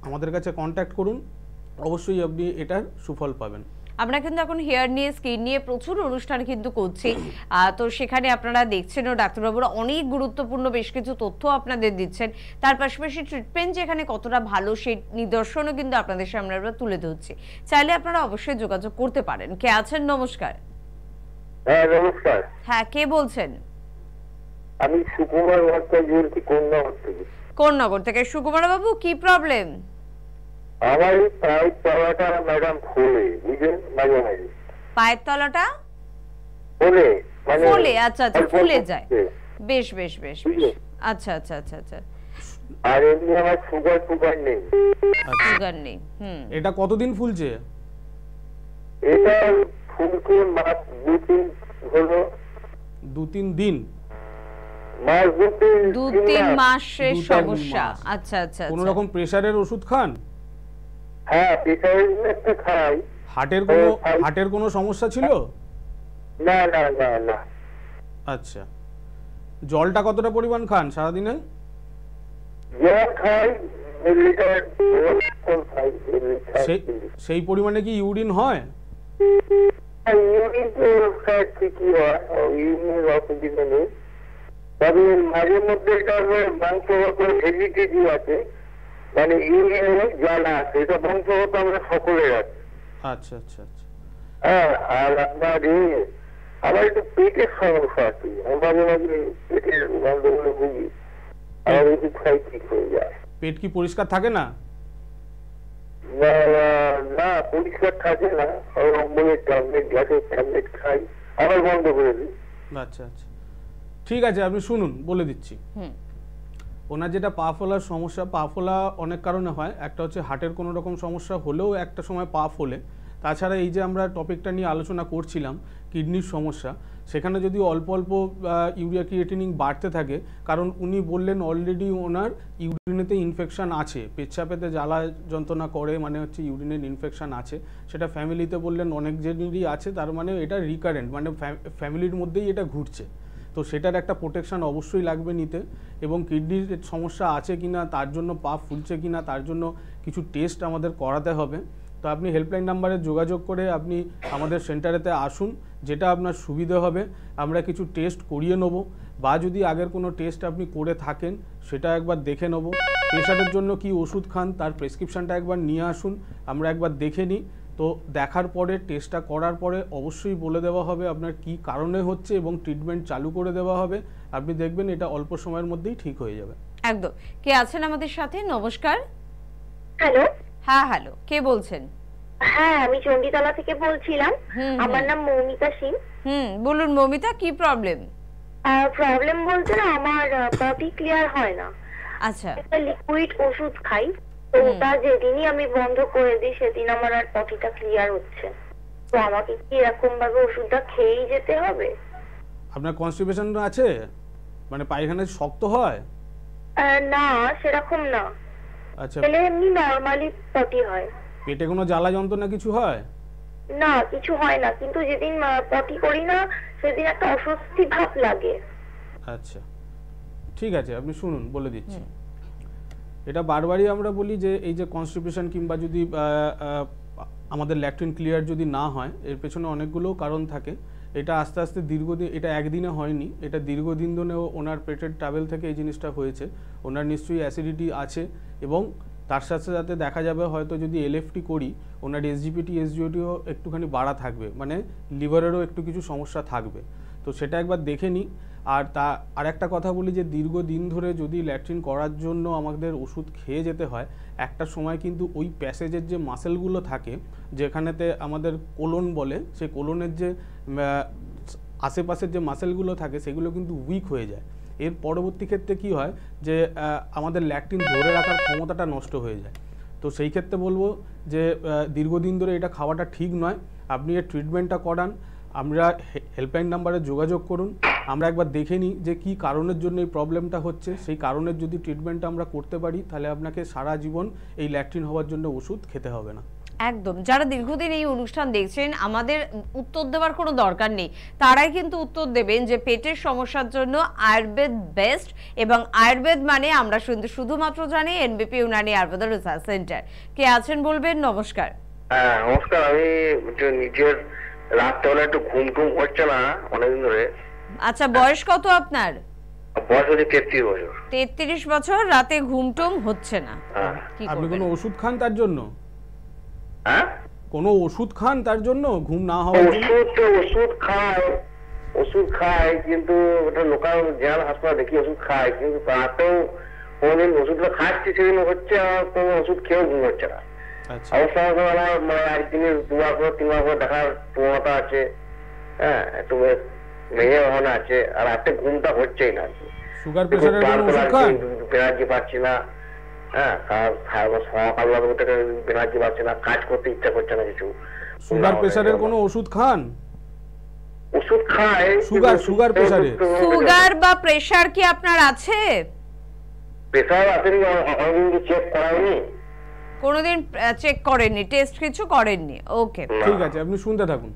আমাদের কাছে কন্ট্যাক্ট করুন, অবশ্যই আপনি এটার সুফল পাবেন।
আমরা কিন্তু এখন হেয়ার নিয়ে স্কিন নিয়ে প্রচুর অনুষ্ঠান কিন্তু করছি, তো সেখানে আপনারা দেখছেন ও ডাক্তারবাবুরা অনেক গুরুত্বপূর্ণ বেশ কিছু তথ্য আপনাদের দিচ্ছেন। তার পাশাপাশি ট্রিটমেন্ট যেখানে কতটা ভালো সেই নিদর্শনও কিন্তু আপনাদের সামনে আমরা তুলে ধরছি। চাইলে আপনারা অবশ্যই যোগাযোগ করতে পারেন। কে আছেন? নমস্কার।
হ্যাঁ নমস্কার।
হ্যাঁ, কে বলছেন?
আমি সুকুমার ভট্টাচার্য বলছি কোন্নগর থেকে।
কোন্নগর থেকে। সুকুমার বাবু, কি প্রবলেম?
আমার এই পায়ের তলাটা ম্যাডাম ফুলে, বুঝলেন, মাঝে মাঝে
পায়ের তলাটা
ফুলে, মানে
ফুলে? আচ্ছা আচ্ছা, ফুলে যায়। বেশ বেশ বেশ বেশ, আচ্ছা আচ্ছা আচ্ছা আচ্ছা।
আর এমনি আমার সুগার নেই।
সুগার নেই।
এটা কতদিন ফুলছে?
এটা ফুলছে মাস 2-3 হলো।
2-3 দিন?
মাস
2-3 মাসের সমস্যা। আচ্ছা আচ্ছা।
কোনো রকম প্রেসারের ওষুধ খান?
হ্যাঁ, প্রেসারের একটা খাই।
হার্টের কোনো সমস্যা ছিল?
না না না না।
আচ্ছা, জলটা কতটা পরিমাণ খান সারাদিনে?
জল খাই লিটার,
সেই পরিমাণে কি ইউরিন হয়?
ইউরিন তো ঠিকই হয়, ইউরিনের অসুবিধা নেই। তবে মাঝে মধ্যে বংশগত হেরিডিটি আছে, মানে ইউরিনে জ্বালা আছে, এটা বংশগত আমরা সকলের আছে।
আচ্ছা আচ্ছা আচ্ছা।
হ্যাঁ, আর আপনার আমার একটু পেটের সমস্যা আছে, মাঝে মাঝে পেটের গন্ডগোলে ভুগি, আর ওষুধ খাই ঠিক হয়ে যায়।
পেট কি পরিষ্কার থাকে না?
না, পরিষ্কার থাকে না। অম্বলের ট্যাবলেট, গ্যাসের ট্যাবলেট খাই, আবার বন্ধ করে দিই।
আচ্ছা আচ্ছা, ঠিক আছে, আপনি শুনুন, বলে দিচ্ছি। ওনার যেটা পা ফোলার সমস্যা, পা ফোলা অনেক কারণে হয়। একটা হচ্ছে হার্টের কোনো রকম সমস্যা হলেও একটা সময় পা ফোলে। তাছাড়া এই যে আমরা টপিকটা নিয়ে আলোচনা করছিলাম কিডনির সমস্যা, সেখানে যদি অল্প অল্প ইউরিয়া ক্রিয়েটিনিন বাড়তে থাকে, কারণ উনি বললেন অলরেডি ওনার ইউরিনেতে ইনফেকশান আছে, পেচ্ছাপেতে জ্বালা যন্ত্রণা করে, মানে হচ্ছে ইউরিনের ইনফেকশান আছে। সেটা ফ্যামিলিতে বললেন অনেক জনেরই আছে, তার মানে এটা রিকারেন্ট, মানে ফ্যামিলির মধ্যেই এটা ঘুরছে। তো সেটার একটা প্রোটেকশান অবশ্যই লাগবে নিতে, এবং কিডনির সমস্যা আছে কি না, তার জন্য পা ফুলছে কি না, তার জন্য কিছু টেস্ট আমাদের করাতে হবে। তো আপনি হেল্পলাইন নাম্বারে যোগাযোগ করে আপনি আমাদের সেন্টারেতে আসুন, যেটা আপনার সুবিধে হবে। আমরা কিছু টেস্ট করিয়ে নেব, বা যদি আগের কোনো টেস্ট আপনি করে থাকেন সেটা একবার দেখে নেব। প্রেশারের জন্য কি ওষুধ খান তার প্রেসক্রিপশানটা একবার নিয়ে আসুন, আমরা একবার দেখে নিই। তো দেখার পরে টেস্টটা করার পরে অবশ্যই বলে দেওয়া হবে আপনার কি কারণে হচ্ছে, এবং ট্রিটমেন্ট চালু করে দেওয়া হবে। আপনি দেখবেন এটা অল্প সময়ের মধ্যেই ঠিক হয়ে যাবে।
একদম। কে আছেন আমাদের সাথে? নমস্কার।
হ্যালো।
হ্যাঁ, হ্যালো, কে বলছেন?
হ্যাঁ, আমি চণ্ডীতলা থেকে বলছিলাম। আমার নাম মৌমিতা সিং।
বলুন মৌমিতা, কি প্রবলেম?
প্রবলেম বলতে না, আমার পটি ক্লিয়ার হয় না।
আচ্ছা,
একটা লিকুইড ওষুধ খাই, তো ওটা যেদিনই আমি বন্ধ করে দিই সেদিন আমার আর পটিটা ক্লিয়ার হচ্ছে। তো আমাকে কি এরকম ভাবে ওষুধটা খেয়েই যেতে হবে?
আপনার কনস্টিপেশন আছে, মানে পায়খানা শক্ত হয়?
না, সেরকম না।
আচ্ছা,
তাহলে এমনি নরমালি পটি হয়।
পেটে কোনো জ্বালা যন্ত্রণা কিছু হয়?
না, কিছু হয় না, কিন্তু যেদিন পটি করি না সেদিন একটা অস্বস্তি ভাব লাগে।
আচ্ছা, ঠিক আছে, আপনি শুনুন, বলে দিচ্ছি। এটা বারবারই আমরা বলি যে এই যে কনস্টিপেশন কিংবা যদি আমাদের ল্যাকটিন ক্লিয়ার যদি না হয়, এর পেছনে অনেকগুলো কারণ থাকে। এটা আস্তে আস্তে দীর্ঘদিন, এটা একদিনে হয়নি, এটা দীর্ঘদিন ধরেও ওনার পেটের ট্রাভেল থেকে এই জিনিসটা হয়েছে। ওনার নিশ্চয়ই অ্যাসিডিটি আছে, এবং তার সাথে সাথে দেখা যাবে হয়তো যদি এলএফটি করি ওনার এসজিপিটি এসজিওটিও একটুখানি বাড়া থাকবে, মানে লিভারেরও একটু কিছু সমস্যা থাকবে। তো সেটা একবার দেখে নিই। আর আরেকটা কথা বলি যে দীর্ঘদিন ধরে যদি ল্যাট্রিন করার জন্য আমাদের ওষুধ খেয়ে যেতে হয়, একটা সময় কিন্তু ওই প্যাসেজের যে মাসেলগুলো থাকে, যেখানেতে আমাদের কোলন বলে, সেই কোলনের যে আশেপাশের যে মাসেলগুলো থাকে সেগুলো কিন্তু উইক হয়ে যায়। এর পরবর্তী ক্ষেত্রে কি হয় যে আমাদের ল্যাকটিন ধরে রাখার ক্ষমতাটা নষ্ট হয়ে যায়। তো সেই ক্ষেত্রে বলবো যে দীর্ঘদিন ধরে এটা খাওয়াটা ঠিক নয়, আপনি এর ট্রিটমেন্টটা করান। আমরা হেল্পলাইন নাম্বারে যোগাযোগ করুন, আমরা একবার দেখে নিই যে কী কারণের জন্য এই প্রবলেমটা হচ্ছে। সেই কারণের যদি ট্রিটমেন্টটা আমরা করতে পারি তাহলে আপনাকে সারা জীবন এই ল্যাকটিন হওয়ার জন্য ওষুধ খেতে হবে না।
একদম। যারা দীর্ঘদিন এই অনুষ্ঠান দেখছেন, আমাদের উত্তর দেওয়ার কোনো দরকার নেই, তারাই কিন্তু উত্তর দেবেন যে পেটের সমস্যার জন্য আয়ুর্বেদ বেস্ট, এবং আয়ুর্বেদ মানে আমরা শুধুমাত্র জানি NBP Unani Ayurveda research centre. কে আছেন বলবেন? নমস্কার।
হ্যাঁ নমস্কার, আমি নিজের রাত্রেবেলা একটু ঘুম হচ্ছে না অনেকদিন ধরে।
আচ্ছা, বয়স কত আপনার?
বয়স হচ্ছে 33 বছর।
33 বছর, রাতে ঘুমটুম হচ্ছে না, কি
আপনি
করবেন?
কোনো ওষুধ খান তার জন্য?
হ্যাঁ,
কোনো ওষুধ খান তার জন্য ঘুম না হওয়ার জন্য?
ওষুধ খাই কিন্তু ওটা লোকাল জেনারেল হাসপাতাল দেখি ওষুধ খাই, কিন্তু তাতেও কোনদিন ওষুধটা খাচ্ছি সেদিন হচ্ছে, আর কোনো ওষুধ খেয়েও ঘুম হচ্ছে না।
আচ্ছা,
অবস্থা আমার মানে একদিনে 2 বার 3 বার করে দেখার প্রবণতা আছে। হ্যাঁ, একটু ভেঙে ভাবনা আছে, আর রাতে ঘুমটা হচ্ছেই না।
সুগার প্রেশারের কোনো ওষুধ খান?
এনার্জি পাচ্ছি না। হ্যাঁ, সকালবেলা থেকে এনার্জি পাচ্ছি না, কাজ করতে ইচ্ছা করছে না কিছু।
সুগার প্রেশারের কোনো ওষুধ খান?
ওষুধ খাই।
সুগার প্রেশারের?
সুগার বা প্রেসার কি আপনার আছে?
প্রেশার আসেনি, অনেকদিন চেক করাইনি।
কোনোদিন চেক করেননি, টেস্ট কিছু করেননি? ওকে,
ঠিক আছে, আপনি শুনতে থাকুন।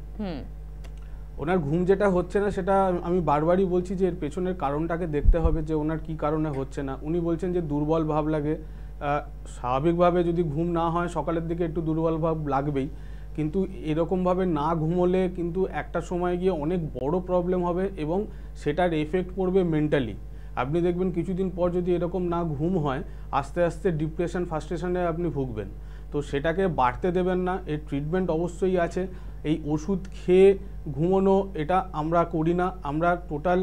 ওনার ঘুম যেটা হচ্ছে না সেটা আমি বারবারই বলছি যে এর পেছনের কারণটাকে দেখতে হবে যে ওনার কি কারণে হচ্ছে না। উনি বলছেন যে দুর্বল ভাব লাগে। স্বাভাবিকভাবে যদি ঘুম না হয় সকালের দিকে একটু দুর্বল ভাব লাগবেই, কিন্তু এরকমভাবে না ঘুমোলে কিন্তু একটা সময় গিয়ে অনেক বড় প্রবলেম হবে, এবং সেটার এফেক্ট পড়বে মেন্টালি। আপনি দেখবেন কিছুদিন পর যদি এরকম না ঘুম হয়, আস্তে আস্তে ডিপ্রেশন ফ্রাস্ট্রেশনে আপনি ভুগবেন। তো সেটাকে বাড়তে দেবেন না। এর ট্রিটমেন্ট অবশ্যই আছে। এই ওষুধ খেয়ে ঘুমোনো এটা আমরা করি না, আমরা টোটাল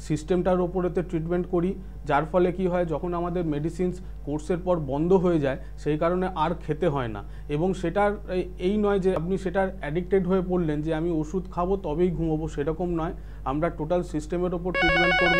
সিস্টেমটার ওপরেতে ট্রিটমেন্ট করি, যার ফলে কি হয় যখন আমাদের মেডিসিনস কোর্সের পর বন্ধ হয়ে যায় সেই কারণে আর খেতে হয় না। এবং সেটার এই নয় যে আপনি সেটার অ্যাডিক্টেড হয়ে পড়লেন যে আমি ওষুধ খাবো তবেই ঘুমোবো, সেরকম নয়। আমরা টোটাল সিস্টেমের ওপর ট্রিটমেন্ট করব।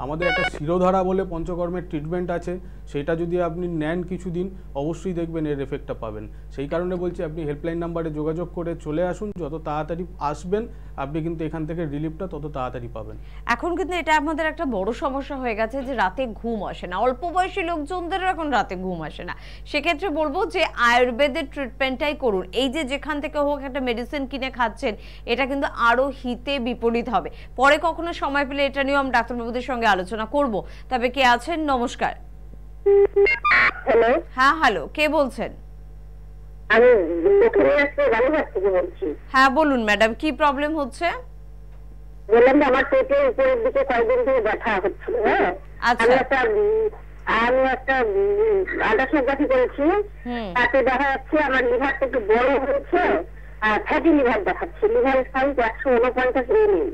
আমাদের একটা শিরোধারা বলে পঞ্চকর্মের ট্রিটমেন্ট আছে, সেটা যদি আপনি নেন কিছুদিন অবশ্যই দেখবেন এর এফেক্টটা পাবেন। সেই কারণে বলছি আপনি হেল্পলাইন নাম্বারে যোগাযোগ করে চলে আসুন, যত তাড়াতাড়ি আসবেন আপনি কিন্তু এখান থেকে রিলিফটা তত তাড়াতাড়ি পাবেন।
এখন কিন্তু এটা এটা আমাদের একটা বড় সমস্যা হয়ে গেছে যে রাতে ঘুম আসে না, অল্প বয়সী লোকজনদের এখন রাতে ঘুম আসে না। সেক্ষেত্রে বলবো যে আয়ুর্বেদের ট্রিটমেন্টটাই করুন। এই যে যেখান থেকে হোক একটা মেডিসিন কিনে খাচ্ছেন, এটা কিন্তু আরো হিতে বিপরীত হবে। পরে কখনো সময় পেলে এটা নিয়েও আমি ডাক্তারবাবুদের সঙ্গে আলোচনা করব। তবে কে আছেন? নমস্কার।
হ্যালো,
হ্যাঁ হ্যালো, কে বলছেন?
আমি রানীঘাট থেকে বলছি।
হ্যাঁ বলুন ম্যাডাম, কি প্রবলেম হচ্ছে?
বললাম যে আমার পেটের উপরের দিকে কয়েকদিন ধরে ব্যথা হচ্ছিল। হ্যাঁ, আমি একটা আল্ট্রাসোনোগ্রাফি করেছি, তাতে দেখা যাচ্ছে আমার লিভারটা একটু বড় হয়েছে, ফ্যাটি লিভার দেখাচ্ছে। লিভারের সাইজ 149 mm।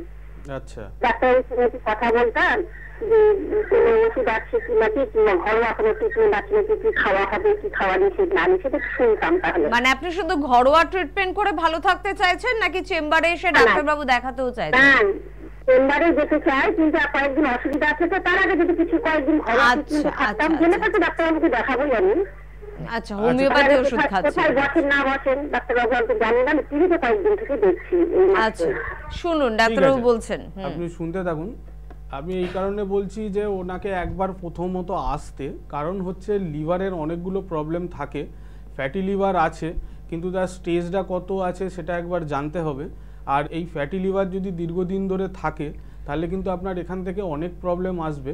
আচ্ছা,
ডাক্তারের সঙ্গে কথা বলতাম যে কোনো ওষুধ আছে কি নাকি, কিংবা ঘরোয়া কোনো ট্রিটমেন্ট আছে নাকি, কি খাওয়া হবে কি খাওয়া নিষেধ না নিষেধ শুনতাম। তাহলে
মানে আপনি শুধু ঘরোয়া ট্রিটমেন্ট করে ভালো থাকতে চাইছেন নাকি চেম্বারে এসে ডাক্তারবাবু দেখাতেও চাইছেন?
চেম্বারে যেতে চাই, কিন্তু কয়েকদিন অসুবিধা আছে, তো তার আগে যদি কিছু কয়েকদিন ঘরোয়া ট্রিটমেন্ট থাকতাম, জেনে তো ডাক্তারবাবুকে দেখাবোই আমি।
আচ্ছা, হোমিওপ্যাথি ওষুধ খাচ্ছেন?
কোথায় বসেন না বসেন ডাক্তারবাবু আমি জানি না, টিভিতে কয়েকদিন থেকে দেখছি।
আচ্ছা শুনুন, ডাক্তারবাবু বলছেন।
আপনি শুনতে থাকুন। আমি এই কারণে বলছি যে ওনাকে একবার প্রথমত আসতে, কারণ হচ্ছে লিভারের অনেকগুলো প্রবলেম থাকে, ফ্যাটি লিভার আছে, কিন্তু তার স্টেজটা কত আছে সেটা একবার জানতে হবে। আর এই ফ্যাটি লিভার যদি দীর্ঘদিন ধরে থাকে তাহলে কিন্তু আপনার এখান থেকে অনেক প্রবলেম আসবে,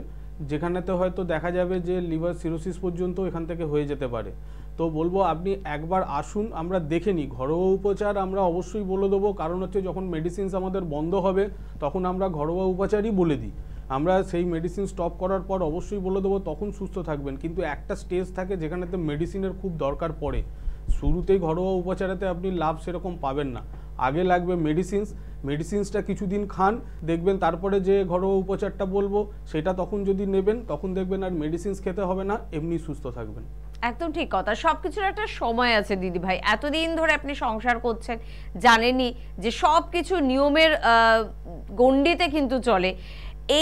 যেখানেতে হয়তো দেখা যাবে যে লিভার সিরোসিস পর্যন্ত এখান থেকে হয়ে যেতে পারে। তো বলবো আপনি একবার আসুন, আমরা দেখে নিই। ঘরোয়া উপচার আমরা অবশ্যই বলে দেবো, কারণ হচ্ছে যখন মেডিসিনস আমাদের বন্ধ হবে তখন আমরা ঘরোয়া উপচারই বলে দিই। আমরা সেই মেডিসিন স্টপ করার পর অবশ্যই বলে দেবো, তখন সুস্থ থাকবেন। কিন্তু একটা স্টেজ থাকে যেখানেতে মেডিসিনের খুব দরকার পড়ে, শুরুতেই ঘরোয়া উপচারেতে আপনি লাভ সেরকম পাবেন না। আগে লাগবে মেডিসিনসটা কিছুদিন খান, দেখবেন তারপরে যে ঘরোয়া উপচারটা বলবো সেটা তখন যদি নেবেন, তখন দেখবেন আর মেডিসিনস খেতে হবে না, এমনি সুস্থ থাকবেন।
একদম ঠিক কথা। সবকিছুর একটা সময় আছে দিদি ভাই। এতদিন ধরে আপনি সংসার করছেন, জানেনই যে সবকিছু নিয়মের গণ্ডিতে কিন্তু চলে।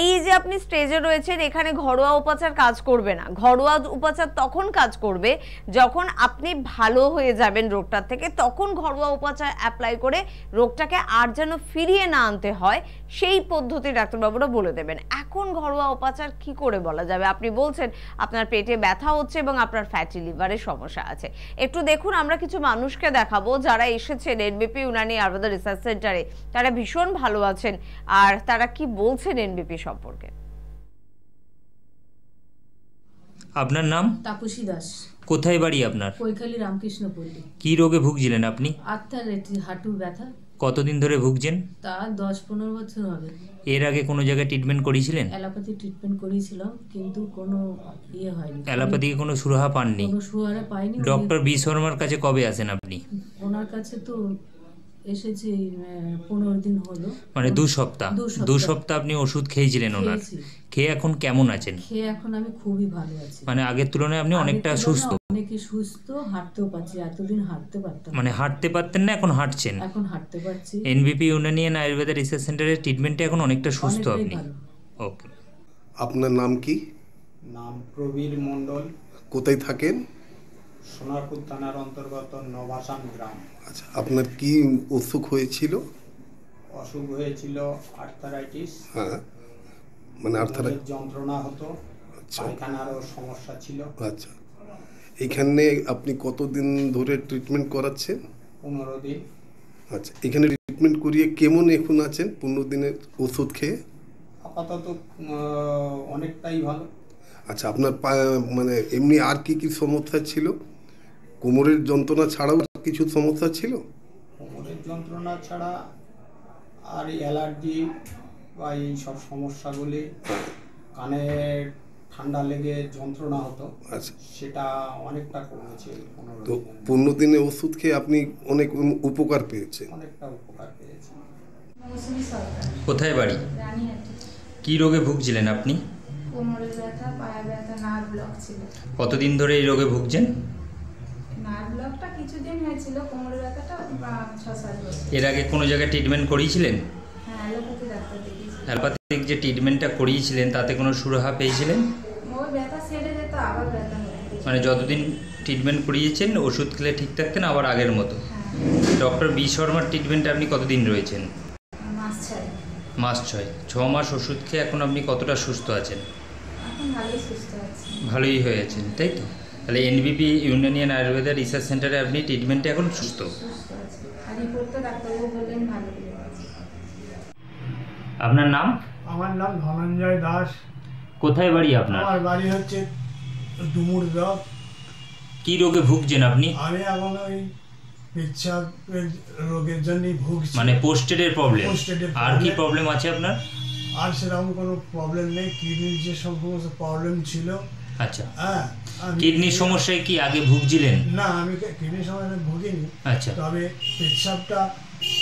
এই যে আপনি স্টেজে রয়েছেন, এখানে ঘরোয়া উপচার কাজ করবে না। ঘরোয়া উপচার তখন কাজ করবে যখন আপনি ভালো হয়ে যাবেন রোগটার থেকে, তখন ঘরোয়া উপচার অ্যাপ্লাই করে রোগটাকে আর যেন ফিরিয়ে না আনতে হয় সেই পদ্ধতি ডাক্তারবাবুরা বলে দেবেন। এখন ঘরোয়া উপচার কি করে বলা যাবে? আপনি বলছেন আপনার পেটে ব্যথা হচ্ছে এবং আপনার ফ্যাটি লিভারের সমস্যা আছে। একটু দেখুন, আমরা কিছু মানুষকে দেখাবো যারা এসেছেন এনবিপি ইউনানি আয়ুর্বেদ রিসার্চ সেন্টারে। তারা ভীষণ ভালো আছেন আর তারা কি বলছেন এনবিপি সম্পর্কে।
আপনার নাম?
তাপসী দাস।
কোথায় বাড়ি আপনার?
কৈখালী রামকৃষ্ণপল্লী।
কি রোগে ভুগছিলেন আপনি?
হাঁটুর ব্যথা।
কতদিন ধরে ভুগছেন?
তা 10-15 বছর হবে।
এর আগে কোনো জায়গায় ট্রিটমেন্ট করেছিলেন?
অ্যালোপ্যাথি ট্রিটমেন্ট করেছিলাম, কিন্তু কোনো ইয়ে হয়নি।
অ্যালোপ্যাথিকে কোনো সুরাহা পাননি?
কোনো সুরাহা পাইনি।
ডক্টর বি শর্মার কাছে কবে আসেন আপনি?
ওনার কাছে তো এসেছি 15 দিন হলো।
মানে 2 সপ্তাহ। 2 সপ্তাহ আপনি ওষুধ খেয়েছিলেন ওনার? খেয়ে এখন কেমন আছেন?
খেয়ে এখন আমি খুবই ভালো আছি।
মানে আগের তুলনায় আপনি অনেকটা সুস্থ?
অনেক সুস্থ, হাঁটতেও পারছি। এতদিন হাঁটতে পারতাম।
মানে হাঁটতে পারতেন না, এখন হাঁটছেন?
এখন হাঁটতে পারছি।
এনবিপি ইউনানি আয়ুর্বেদ রিসার্চ সেন্টারের ট্রিটমেন্টে এখন অনেকটা সুস্থ আপনি? ওকে।
আপনার নাম কি?
নাম প্রবীর মণ্ডল।
কোথায় থাকেন?
সোনারপুর থানার অন্তর্গত নবাসান গ্রাম।
আচ্ছা, আপনার কি অসুখ হয়েছিল?
অসুখ হয়েছিল আর্থারাইটিস।
হ্যাঁ, মানে আর্থারাইটিস
যন্ত্রণা হতো, পায়খানারও সমস্যা ছিল।
আচ্ছা, এখানে আপনি কতদিন ধরে ট্রিটমেন্ট করাচ্ছেন?
15 দিন।
আচ্ছা, এখানে ট্রিটমেন্ট করিয়ে কেমন এখন আছেন 15 দিনের ওষুধ খেয়ে?
আপাতত অনেকটাই ভালো।
আচ্ছা, আপনার মানে এমনি আর কি কি সমস্যা ছিল? কোমরের যন্ত্রণা ছাড়াও কিছু সমস্যা ছিল?
কোমরের যন্ত্রণা ছাড়া আর অ্যালার্জি বা এই সব সমস্যাগুলি, কানে ঠান্ডা লেগে যন্ত্রণা হতো।
আচ্ছা,
সেটা অনেকটা কমেছে।
তো 15 দিনে ওষুধ খেয়ে আপনি অনেক উপকার পেয়েছেন?
অনেকটা উপকার পেয়েছি।
কোথায় বাড়ি? কি রোগে ভুগছিলেন আপনি?
কোমরের ব্যথা, পায়ের ব্যথা, নার্ভ ব্লক ছিল।
কতদিন ধরে এই রোগে ভুগছেন?
নার্ভ ব্লকটা কিছুদিন হয়েছিল, কোমরের ব্যথাটা 6-7 বছর।
এর আগে কোনো জায়গায় ট্রিটমেন্ট করিয়েছিলেন?
হ্যাঁ, অ্যালোপ্যাথি ডাক্তার দেখিয়েছি।
অ্যালোপ্যাথিক যে ট্রিটমেন্টটা করিয়েছিলেন তাতে কোনো সুরাহা পেয়েছিলেন?
ওই ব্যথা সেরে যেত, আবার ব্যথা হয়ে।
মানে যতদিন ট্রিটমেন্ট করিয়েছেন ওষুধ খেলে ঠিক থাকতেন, আবার আগের মতো?
হ্যাঁ।
ডক্টর বি শর্মার ট্রিটমেন্টে আপনি কতদিন রয়েছেন?
মাস 6।
মাস 6 মাস ওষুধ খেয়ে এখন আপনি কতটা সুস্থ আছেন?
এখন ভালোই সুস্থ আছি।
ভালোই হয়ে আছেন, তাই তো? তাহলে এনবিপি ইউনানিয়ান আয়ুর্বেদা রিসার্চ সেন্টারে আপনি ট্রিটমেন্টে এখন সুস্থ।
আর রিপোর্ট তো ডাক্তারবাবু বললেন ভালো।
আপনার নাম?
আমার নাম ধনঞ্জয় দাস।
কোথায় বাড়ি আপনার?
আমার বাড়ি হচ্ছে ডুমুরগাঁও।
কি রোগে ভুগছেন আপনি?
আমি এখন ওই পেচ্ছাপের রোগের জন্যই ভুগছি।
মানে পোস্টেডের প্রবলেম? আর কি প্রবলেম আছে আপনার?
আর সেরকম কোনো প্রবলেম নেই, কিডনির যে সমস্ত প্রবলেম ছিল।
আচ্ছা, হ্যাঁ। কিডনির সমস্যায় কি আগে ভুগছিলেন?
না, আমি কিডনির সমস্যায় ভুগিনি।
আচ্ছা।
তবে পেচ্ছাপটা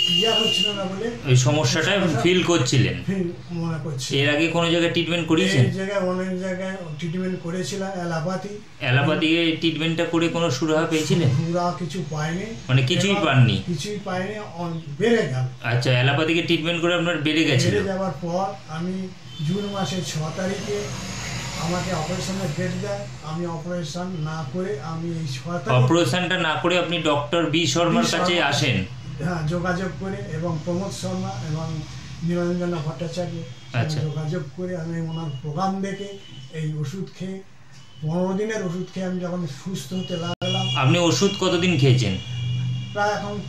ক্লিয়ার হচ্ছিল না বলে
ওই সমস্যাটা ফিল করছিলেন,
মনে করছি।
এর আগে কোনো জায়গায় ট্রিটমেন্ট করিয়েছেন?
এই জায়গায় অনেক জায়গায় ট্রিটমেন্ট করেছিলাম,
অ্যালোপ্যাথিকে ট্রিটমেন্টটা করে কোনো সুরাহা পেয়েছিলেন?
সুরাহা কিছু পাইনি।
মানে কিছুই পাননি?
কিছুই পাইনি, বেড়ে গেল।
আচ্ছা, অ্যালোপ্যাথিকে ট্রিটমেন্ট করে আপনার বেড়ে গেছে?
বেড়ে যাওয়ার পর আমি জুন মাসের 6 তারিখে আমাকে অপারেশনের ডেট দেয়। আমি অপারেশন না করে আমি এই 6 তারিখ
অপারেশনটা না করে আপনি ডক্টর বি শর্মার কাছে আসেন?
হ্যাঁ, যোগাযোগ করে, এবং প্রমোদ শর্মা এবং নিরঞ্জন ভট্টাচার্য যোগাযোগ করে আমি ওনার প্রোগ্রাম দেখে এই ওষুধ খেয়ে 15 দিনের ওষুধ খেয়ে আমি যখন সুস্থ হতে লাগলাম।
আপনি ওষুধ কতদিন খেয়েছেন?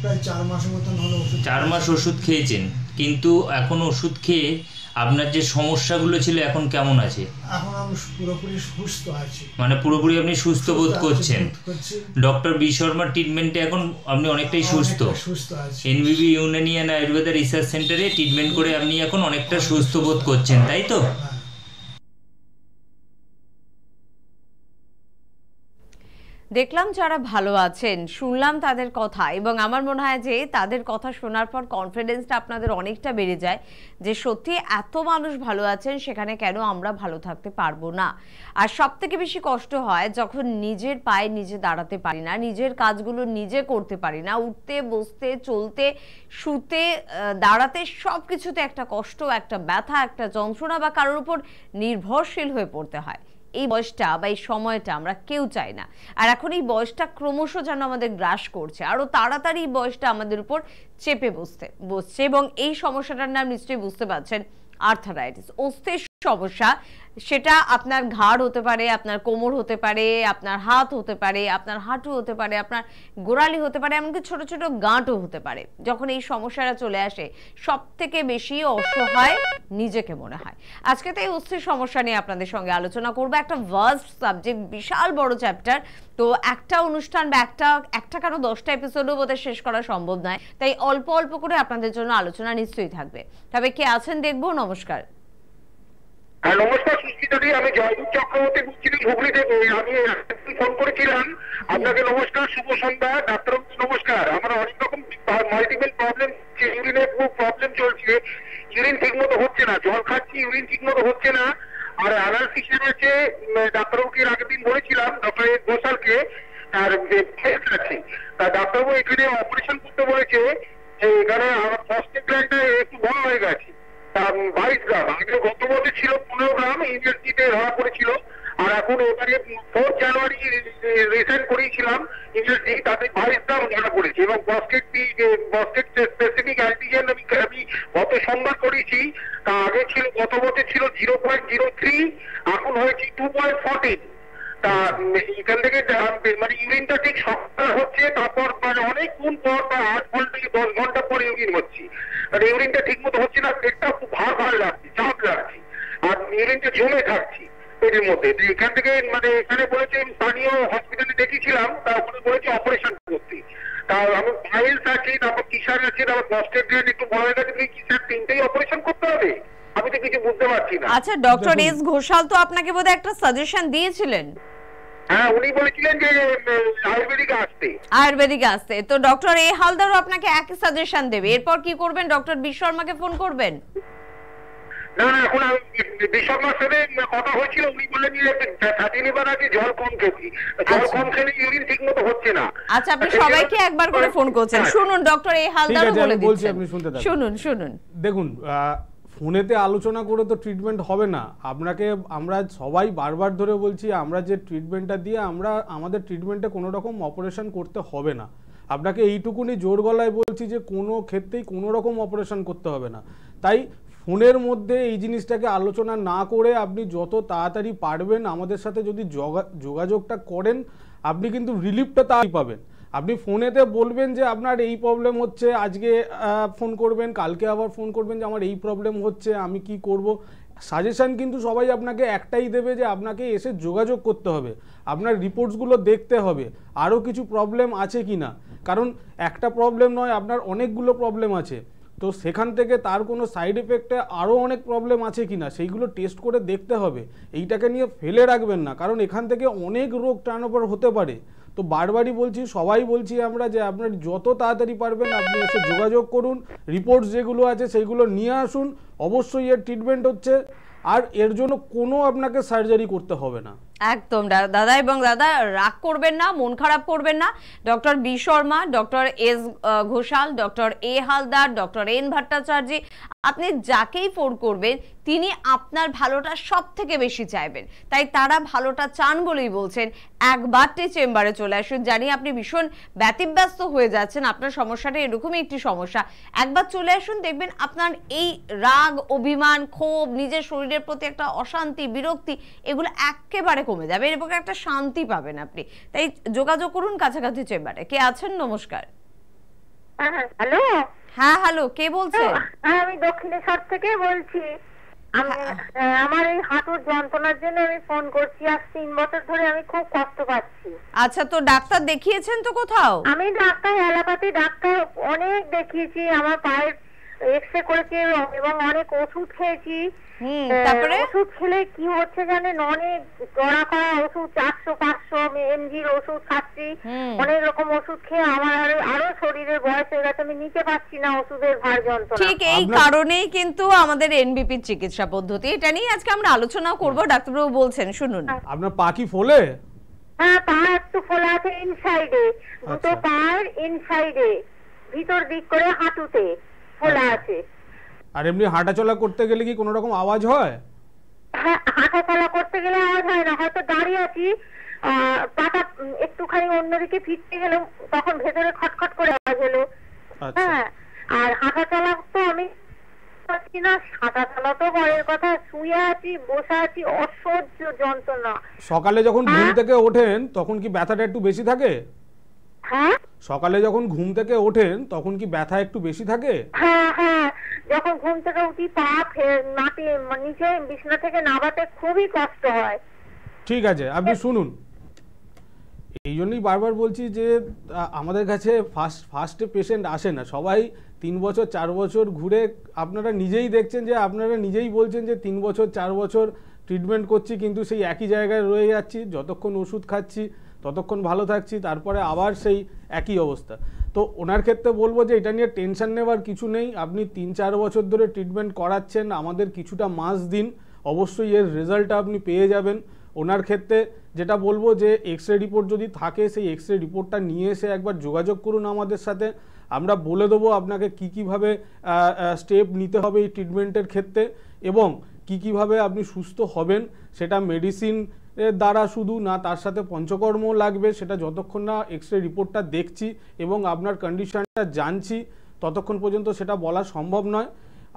প্রায় 4 মাসের মতন হলো ওষুধ।
4 মাস ওষুধ খেয়েছেন, কিন্তু এখন ওষুধ খেয়ে আপনার যে সমস্যাগুলো ছিল এখন কেমন আছে?
এখন আমি পুরোপুরি সুস্থ আছি।
মানে পুরোপুরি আপনি সুস্থ বোধ করছেন? ডক্টর বি শর্মার ট্রিটমেন্টে এখন আপনি অনেকটাই সুস্থ
আছি।
এনবিবি ইউনানিয়ান আয়ুর্বেদা রিসার্চ সেন্টারে ট্রিটমেন্ট করে আপনি এখন অনেকটা সুস্থ বোধ করছেন, তাই তো?
দেখলাম যারা ভালো আছেন, শুনলাম তাদের কথা, এবং আমার মনে হয় যে তাদের কথা শোনার পর কনফিডেন্সটা আপনাদের অনেকটা বেড়ে যায় যে সত্যি এত মানুষ ভালো আছেন, সেখানে কেন আমরা ভালো থাকতে পারবো না। আর সব থেকে বেশি কষ্ট হয় যখন নিজের পায়ে নিজে দাঁড়াতে পারি না, নিজের কাজগুলো নিজে করতে পারি না, উঠতে বসতে চলতে শুতে দাঁড়াতে সব কিছুতে একটা কষ্ট, একটা ব্যথা, একটা যন্ত্রণা, বা কারোর উপর নির্ভরশীল হয়ে পড়তে হয়। এই বয়সটা বা এই সময়টা আমরা কেউ চাই না। আর এখন এই বয়সটা ক্রমশ যেন আমাদের গ্রাস করছে, আরো তাড়াতাড়ি এই বয়সটা আমাদের উপর চেপে বসছে। এবং এই সমস্যাটার নাম নিশ্চয়ই বুঝতে পারছেন, আর্থারাইটিস, অস্থির সমস্যা। সেটা আপনার ঘাড় হতে পারে, আপনার কোমর হতে পারে, আপনার হাত হতে পারে, আপনার হাঁটু হতে পারে, আপনার গোড়ালি হতে পারে, এমনকি ছোট ছোট গাঁটও হতে পারে। যখন এই সমস্যাটা চলে আসে সব থেকে বেশি অসহায় নিজেকে মনে হয়। আজকে তো এই অস্থির সমস্যা নিয়ে আপনাদের সঙ্গে আলোচনা করবো। একটা ভাস্ট সাবজেক্ট, বিশাল বড় চ্যাপ্টার। তো একটা অনুষ্ঠান বা একটা কেন 10টা এপিসোডও বোধহয় শেষ করা সম্ভব নয়, তাই অল্প অল্প করে আপনাদের জন্য আলোচনা নিশ্চয়ই থাকবে। তবে কে আছেন দেখবো। নমস্কার।
নমস্কার সুস্মিতাদি, আমি জয়দীপ চক্রবর্তী বলছিলাম হুগলি থেকে। আমি ফোন করেছিলাম আপনাকে। নমস্কার, শুভ সন্ধ্যা। ডাক্তারবাবু নমস্কার। আমার অনেক রকম মাল্টিপল প্রবলেম, ইউরিনের খুব প্রবলেম চলছে। ইউরিন ঠিক মতো হচ্ছে না, জল খাচ্ছি, ইউরিন ঠিক মতো হচ্ছে না। আর অ্যানালিসিস আছে, ডাক্তারবাবুকে আগের দিন বলেছিলাম, ডক্টর ঘোষালকে, আর টেস্ট আছে। তা ডাক্তারবাবু এখানে অপারেশন করতে বলেছে। এখানে আমার প্রস্টেট গ্ল্যান্ডটা একটু বড় হয়ে গেছে, 22 গ্রাম। আগে গত বছর ছিল 15 গ্রাম, ইউনিভার্সিটিতে ধরা পড়েছিল। আর এখন এবারে 4 জানুয়ারি রিসেন্ট করিয়েছিলাম ইউনিভার্সিটি, তাতে 22 গ্রাম ধরা পড়েছে। এবং প্রস্টেট স্পেসিফিক অ্যান্টিজেন আমি গত সোমবার করিয়েছি। তা আগে ছিল, গত বছর ছিল 0.03, এখন হয়েছে 2.14। তা এখান থেকে মানে ইউরিনটা ঠিক সকাল হচ্ছে, তারপর মানে অনেক গুণ পর বা 8 ঘন্টা থেকে 10 ঘন্টা পর ইউরিন হচ্ছে। আর ইউরিনটা ঠিক মতো হচ্ছে না, পেটটা খুব ভার লাগছে, চাপ লাগছে, আর ইউরিনটা জমে থাকছে পেটের মধ্যে। এখান থেকে মানে এখানে বলেছে, স্থানীয় হসপিটালে দেখিয়েছিলাম, তা ওখানে বলেছে অপারেশন করতে। তা আমি পাইলস আছে, তারপর কিসার আছে, তারপর প্রস্টেট গ্ল্যান্ড একটু বড় হয়ে গেছে, কিসার 3টেই অপারেশন করতে হবে। আমি তো কিছু বুঝতে পারছি না।
আচ্ছা, ডক্টর এস ঘোষাল তো আপনাকে বোধহয় একটা সাজেশন দিয়েছিলেন।
হ্যাঁ, উনি বলেছিলেন যে
আয়ুর্বেদিক আসতে। তো ডক্টর এ হালদারও আপনাকে একই সাজেশন দেবে। এরপর কি করবেন? ডক্টর বি শর্মাকে ফোন করবেন?
না না, এখন বি শর্মার সাথে কথা হয়েছিল, উনি বললেন যে ফ্যাটি লিভার আছে, জল কম খেয়েছি, জল কম খেলে ইউরিন ঠিক মতো হচ্ছে না।
আচ্ছা, আপনি সবাইকে একবার করে ফোন করছেন। শুনুন, ডক্টর এ হালদারও বলে দিচ্ছেন, শুনুন।
দেখুন, ফোনেতে আলোচনা করে তো ট্রিটমেন্ট হবে না। আমরা সবাই বারবার ধরে বলছি, আমরা যে ট্রিটমেন্টটা দিয়ে আমাদের ট্রিটমেন্টে কোনো রকম অপারেশন করতে হবে না। আপনাকে এইটুকুনি জোর গলায় বলছি যে কোনো ক্ষেত্রেই কোনো রকম অপারেশন করতে হবে না। তাই ফোনের মধ্যে এই জিনিসটাকে আলোচনা না করে আপনি যত তাড়াতাড়ি পারবেন আমাদের সাথে যদি যোগাযোগটা করেন, আপনি কিন্তু রিলিফটা তাড়াতাড়ি পাবেন। আপনি ফোনেতে বলবেন যে আপনার এই প্রবলেম হচ্ছে, আজকে ফোন করবেন, কালকে আবার ফোন করবেন যে আমার এই প্রবলেম হচ্ছে, আমি কি করব। সাজেশান কিন্তু সবাই আপনাকে একটাই দেবে যে আপনাকে এসে যোগাযোগ করতে হবে, আপনার রিপোর্টসগুলো দেখতে হবে আরও কিছু প্রবলেম আছে কি না, কারণ একটা প্রবলেম নয়, আপনার অনেকগুলো প্রবলেম আছে। তো সেখান থেকে তার কোনো সাইড এফেক্টে আরও অনেক প্রবলেম আছে কি না সেইগুলো টেস্ট করে দেখতে হবে। এইটাকে নিয়ে ফেলে রাখবেন না, কারণ এখান থেকে অনেক রোগ টার্নওভার হতে পারে। তো বারবারই বলছি, সবাই বলছি আমরা যে আপনার যত তাড়াতাড়ি পারবেন আপনি এসে যোগাযোগ করুন, রিপোর্টস যেগুলো আছে সেইগুলো নিয়ে আসুন। অবশ্যই এর ট্রিটমেন্ট হচ্ছে, আর এর জন্য কোনো আপনাকে সার্জারি করতে হবে না।
একদম দাদা। এবং দাদা রাগ করবেন না, মন খারাপ করবেন না। Doctor B Sharma, doctor S Ghoshal, doctor A Haldar, doctor N Bhattacharya, আপনি যাকেই ফোন করবেন তিনি আপনার ভালোটা সব থেকে বেশি চাইবেন, তাই তারা ভালোটা চান বলেই বলছেন একবারটি চেম্বারে চলে আসুন। জানি আপনি ভীষণ ব্যতিব্যস্ত হয়ে যাচ্ছেন, আপনার সমস্যাটা এরকমই একটি সমস্যা। একবার চলে আসুন, দেখবেন আপনার এই রাগ, অভিমান, ক্ষোভ, নিজের শরীরের প্রতি একটা অশান্তি, বিরক্তি, এগুলো একেবারে কমে যাবে এবং একটা শান্তি পাবেন আপনি। তাই যোগাযোগ করুন কাছাকাছি চেম্বারে। কে আছেন? নমস্কার।
হ্যালো।
হ্যাঁ হ্যালো, কে বলছেন?
আমি দক্ষিণেশ্বর থেকে বলছি। আমার এই হাঁটুর যন্ত্রণার জন্য আমি ফোন করছি। আজ 3 বছর ধরে আমি খুব কষ্ট পাচ্ছি।
আচ্ছা, তো ডাক্তার দেখিয়েছেন তো কোথাও?
আমি ডাক্তার এলাকাতে ডাক্তার অনেক দেখিয়েছি, আমার পায়ের এক্সরে করেছি এবং অনেক ওষুধ খেয়েছি।
তারপরে
ওষুধ খেলে কি হচ্ছে জানেন, অনেক জড়া করা ওষুধ 400-500 mg ওষুধ খাচ্ছি। অনেক রকম ওষুধ খেয়ে আমার আরো শরীরের বয়স হয়ে গেছে, আমি নিতে পারছি না ওষুধের ভার যন্ত্রণা।
ঠিক এই কারণেই কিন্তু আমাদের এনবিপি চিকিৎসা পদ্ধতি, এটা নিয়ে আজকে আমরা আলোচনা করব। ডাক্তারবাবু বলছেন, শুনুন।
আপনার পা কি ফোলে?
হ্যাঁ, পা একটু ফোলা আছে ইনসাইডে, দুটো পায়ের ইনসাইডে, ভিতর দিক করে হাঁটুতে ফোলা আছে।
আর এমনি হাঁটাচলা করতে গেলে কি কোনো রকম আওয়াজ হয়?
হ্যাঁ, হাঁটাচলা করতে গেলে আওয়াজ হয় না, হয়তো দাঁড়িয়ে আছি, পাটা একটুখানি অন্যদিকে ফিরতে গেলে তখন ভেতরে খটখট করে আওয়াজ হলো। হ্যাঁ, আর হাঁটাচলা তো আমি পাচ্ছি না, হাঁটাচলা তো পরের কথা, শুয়ে আছি, বসে আছি, অসহ্য যন্ত্রণা।
সকালে যখন ঘুম থেকে ওঠেন তখন কি ব্যথাটা একটু বেশি থাকে?
হ্যাঁ,
সকালে যখন ঘুম থেকে ওঠেন তখন কি ব্যথা একটু বেশি থাকে?
হ্যাঁ হ্যাঁ, যখন ঘুম থেকে উঠি পা মাটি নিচে বিছানা থেকে নামাতে খুবই কষ্ট হয়।
ঠিক আছে, আপনি শুনুন, এই জন্যই বারবার বলছি যে আমাদের কাছে ফার্স্টে পেশেন্ট আসে না, সবাই 3 বছর 4 বছর ঘুরে, আপনারা নিজেই দেখছেন যে আপনারা নিজেই বলছেন যে 3 বছর 4 বছর ট্রিটমেন্ট করছি কিন্তু সেই একই জায়গায় রয়ে যাচ্ছি, যতক্ষণ ওষুধ খাচ্ছি ততক্ষণ ভালো থাকছি, তারপরে আবার সেই একই অবস্থা। তো ওনার ক্ষেত্রে বলবো যে এটা নিয়ে টেনশন নেওয়ার কিছু নেই। আপনি 3-4 বছর ধরে ট্রিটমেন্ট করাচ্ছেন, আমাদের কিছুটা মাস দিন, অবশ্যই এর রেজাল্টটা আপনি পেয়ে যাবেন। ওনার ক্ষেত্রে যেটা বলবো যে এক্সরে রিপোর্ট যদি থাকে সেই এক্সরে রিপোর্টটা নিয়ে এসে একবার যোগাযোগ করুন আমাদের সাথে, আমরা বলে দেবো আপনাকে কীভাবে স্টেপ নিতে হবে এই ট্রিটমেন্টের ক্ষেত্রে এবং কীভাবে আপনি সুস্থ হবেন। সেটা মেডিসিন দ্বারা শুধু না, তার সাথে পঞ্চকর্ম লাগবে, সেটা যতক্ষণ না এক্সরে রিপোর্টটা দেখছি এবং আপনার কন্ডিশনটা জানছি ততক্ষণ পর্যন্ত সেটা বলা সম্ভব নয়।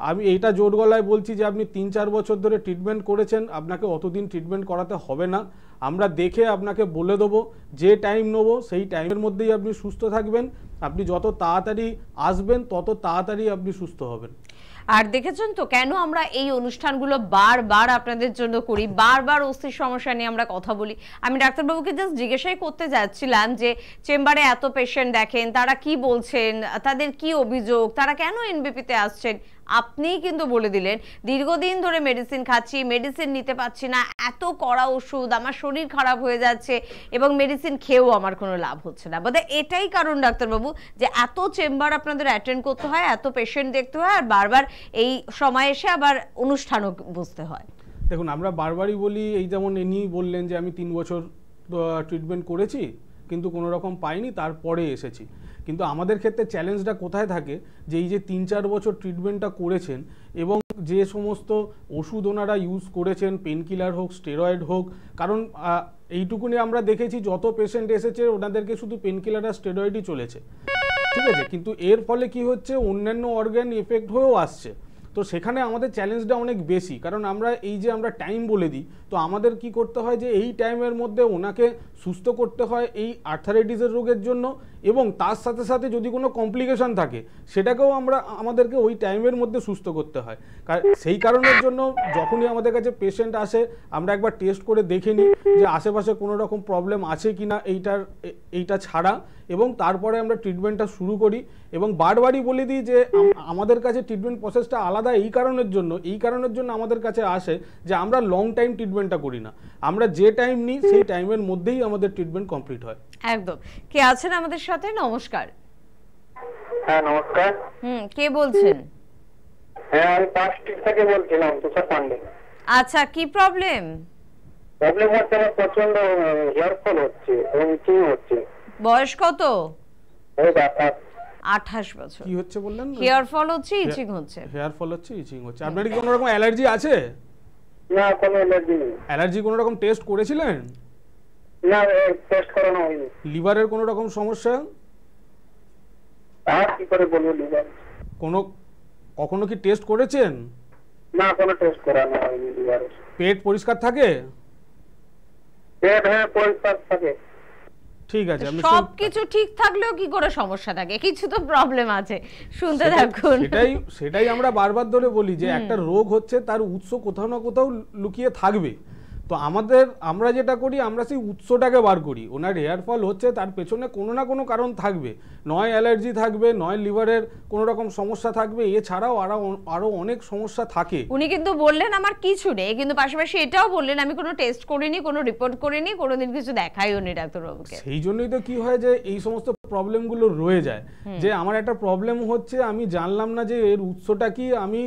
আমি এইটা জোর গলায় বলছি যে আপনি 3-4 বছর ধরে ট্রিটমেন্ট করেছেন, আপনাকে অতদিন ট্রিটমেন্ট করাতে হবে না, আমরা দেখে আপনাকে বলে দেবো যে টাইম নেবো সেই টাইমের মধ্যেই আপনি সুস্থ থাকবেন। আপনি যত তাড়াতাড়ি আসবেন তত তাড়াতাড়ি আপনি সুস্থ হবেন।
আর দেখেছেন তো কেন আমরা এই অনুষ্ঠানগুলো বারবার আপনাদের জন্য করি, বারবার অস্থির সমস্যা নিয়ে আমরা কথা বলি। আমি ডাক্তারবাবুকে জাস্ট জিজ্ঞাসাই করতে যাচ্ছিলাম যে চেম্বারে এত পেশেন্ট দেখেন, তারা কি বলছেন, তাদের কি অভিযোগ, তারা কেন এনবিপিতে আসছেন। আপনিই কিন্তু বলে দিলেন দীর্ঘদিন ধরে মেডিসিন খাচ্ছি, মেডিসিন নিতে পারছি না, এত কড়া ওষুধ, আমার শরীর খারাপ হয়ে যাচ্ছে এবং মেডিসিন খেয়েও আমার কোনো লাভ হচ্ছে না। বোধহয় এটাই কারণ ডাক্তারবাবু যে এত চেম্বার আপনাদের অ্যাটেন্ড করতে হয়, এত পেশেন্ট দেখতে হয়, আর বারবার এই সময় এসে আবার অনুষ্ঠানও বুঝতে হয়।
দেখুন, আমরা বারবারই বলি, এই যেমন ইনি বললেন যে আমি 3 বছর ট্রিটমেন্ট করেছি কিন্তু কোনো রকম পাইনি, তারপরে এসেছি। কিন্তু আমাদের ক্ষেত্রে চ্যালেঞ্জটা কোথায় থাকে যে এই যে 3-4 বছর ট্রিটমেন্টটা করেছেন এবং যে সমস্ত ওষুধ ওনারা ইউজ করেছেন, পেন কিলার হোক, স্টেরয়েড হোক, কারণ এইটুকুনি আমরা দেখেছি যত পেশেন্ট এসেছে ওনাদেরকে শুধু পেন কিলার আর স্টেরয়েডই চলেছে, ঠিক আছে, কিন্তু এর ফলে কি হচ্ছে অন্যান্য অর্গান এফেক্ট হয়েও আসছে। তো সেখানে আমাদের চ্যালেঞ্জটা অনেক বেশি, কারণ আমরা এই যে আমরা টাইম বলে দিই, তো আমাদের কি করতে হয় যে এই টাইমের মধ্যে ওনাকে সুস্থ করতে হয় এই আর্থারাইটিসের রোগের জন্য, এবং তার সাথে সাথে যদি কোনো কমপ্লিকেশন থাকে সেটাকেও আমাদেরকে ওই টাইমের মধ্যে সুস্থ করতে হয়। সেই কারণের জন্য যখনই আমাদের কাছে পেশেন্ট আসে আমরা একবার টেস্ট করে দেখে নিই যে আশেপাশে কোনো রকম প্রবলেম আছে কি না এইটা ছাড়া, এবং তারপরে আমরা ট্রিটমেন্টটা শুরু করি। এবং বারবারই বলে দিই যে আমাদের কাছে ট্রিটমেন্ট প্রসেসটা আলাদা এই কারণের জন্য আমাদের কাছে আসে যে আমরা লং টাইম ট্রিটমেন্টটা করি না, আমরা যে টাইম নিই সেই টাইমের মধ্যেই আমাদের ট্রিটমেন্ট কমপ্লিট হয়।
একদম। কে আছেন আমাদের সাথে? নমস্কার।
হ্যাঁ নমস্কার।
কে বলছেন?
হ্যাঁ আমি পাঁচটি থেকে বলছিলাম, তুষার পান্ডে।
আচ্ছা, কি প্রবলেম?
প্রবলেম হচ্ছে আমার প্রচন্ড হেয়ার ফল হচ্ছে এবং ইচিং হচ্ছে।
বয়স কত?
ওই
28 বছর।
কি হচ্ছে বললেন?
হেয়ার ফল হচ্ছে, ইচিং হচ্ছে।
হেয়ার ফল হচ্ছে, ইচিং হচ্ছে। আপনার কি কোনো রকম অ্যালার্জি আছে?
না, কোনো অ্যালার্জি নেই।
অ্যালার্জি কোনো রকম টেস্ট করেছিলেন?
না, টেস্ট করানো হয়নি।
লিভারের কোনো রকম সমস্যা?
আর কি করে বলবো, লিভার
কখনো কি টেস্ট করেছেন?
না, কোনো টেস্ট করানো হয়নি লিভারের।
পেট পরিষ্কার থাকে?
পেট হ্যাঁ পরিষ্কার থাকে।
ঠিক আছে।
সবকিছু ঠিক থাকলেও কি করে সমস্যা থাকে? কিছু তো প্রবলেম আছে। শুনতে থাকুন।
সেটাই আমরা বারবার ধরে বলি যে একটা রোগ হচ্ছে তার উৎস কোথাও না কোথাও লুকিয়ে থাকবে। তো আমরা যেটা করি আমরা সেই উৎসটাকে বার করি। ওনার হেয়ার ফল হচ্ছে তার পেছনে কোনো না কোনো কারণ থাকবে, নয় অ্যালার্জি থাকবে, নয় লিভারের কোনো রকম সমস্যা থাকবে, এছাড়াও আরো অনেক সমস্যা থাকে।
উনি কিন্তু বললেন আমার কিছু নেই, কিন্তু পাশাপাশি এটাও বললেন আমি কোনো টেস্ট করিনি, কোনো রিপোর্ট করিনি, কোনোদিন কিছু দেখাইও নি ডাক্তারবাবুকে।
সেই জন্যই তো কি হয় যে এই সমস্ত প্রবলেমগুলো রয়ে যায়, যে আমার একটা প্রবলেম হচ্ছে আমি জানলাম না যে এর উৎসটা কি, আমি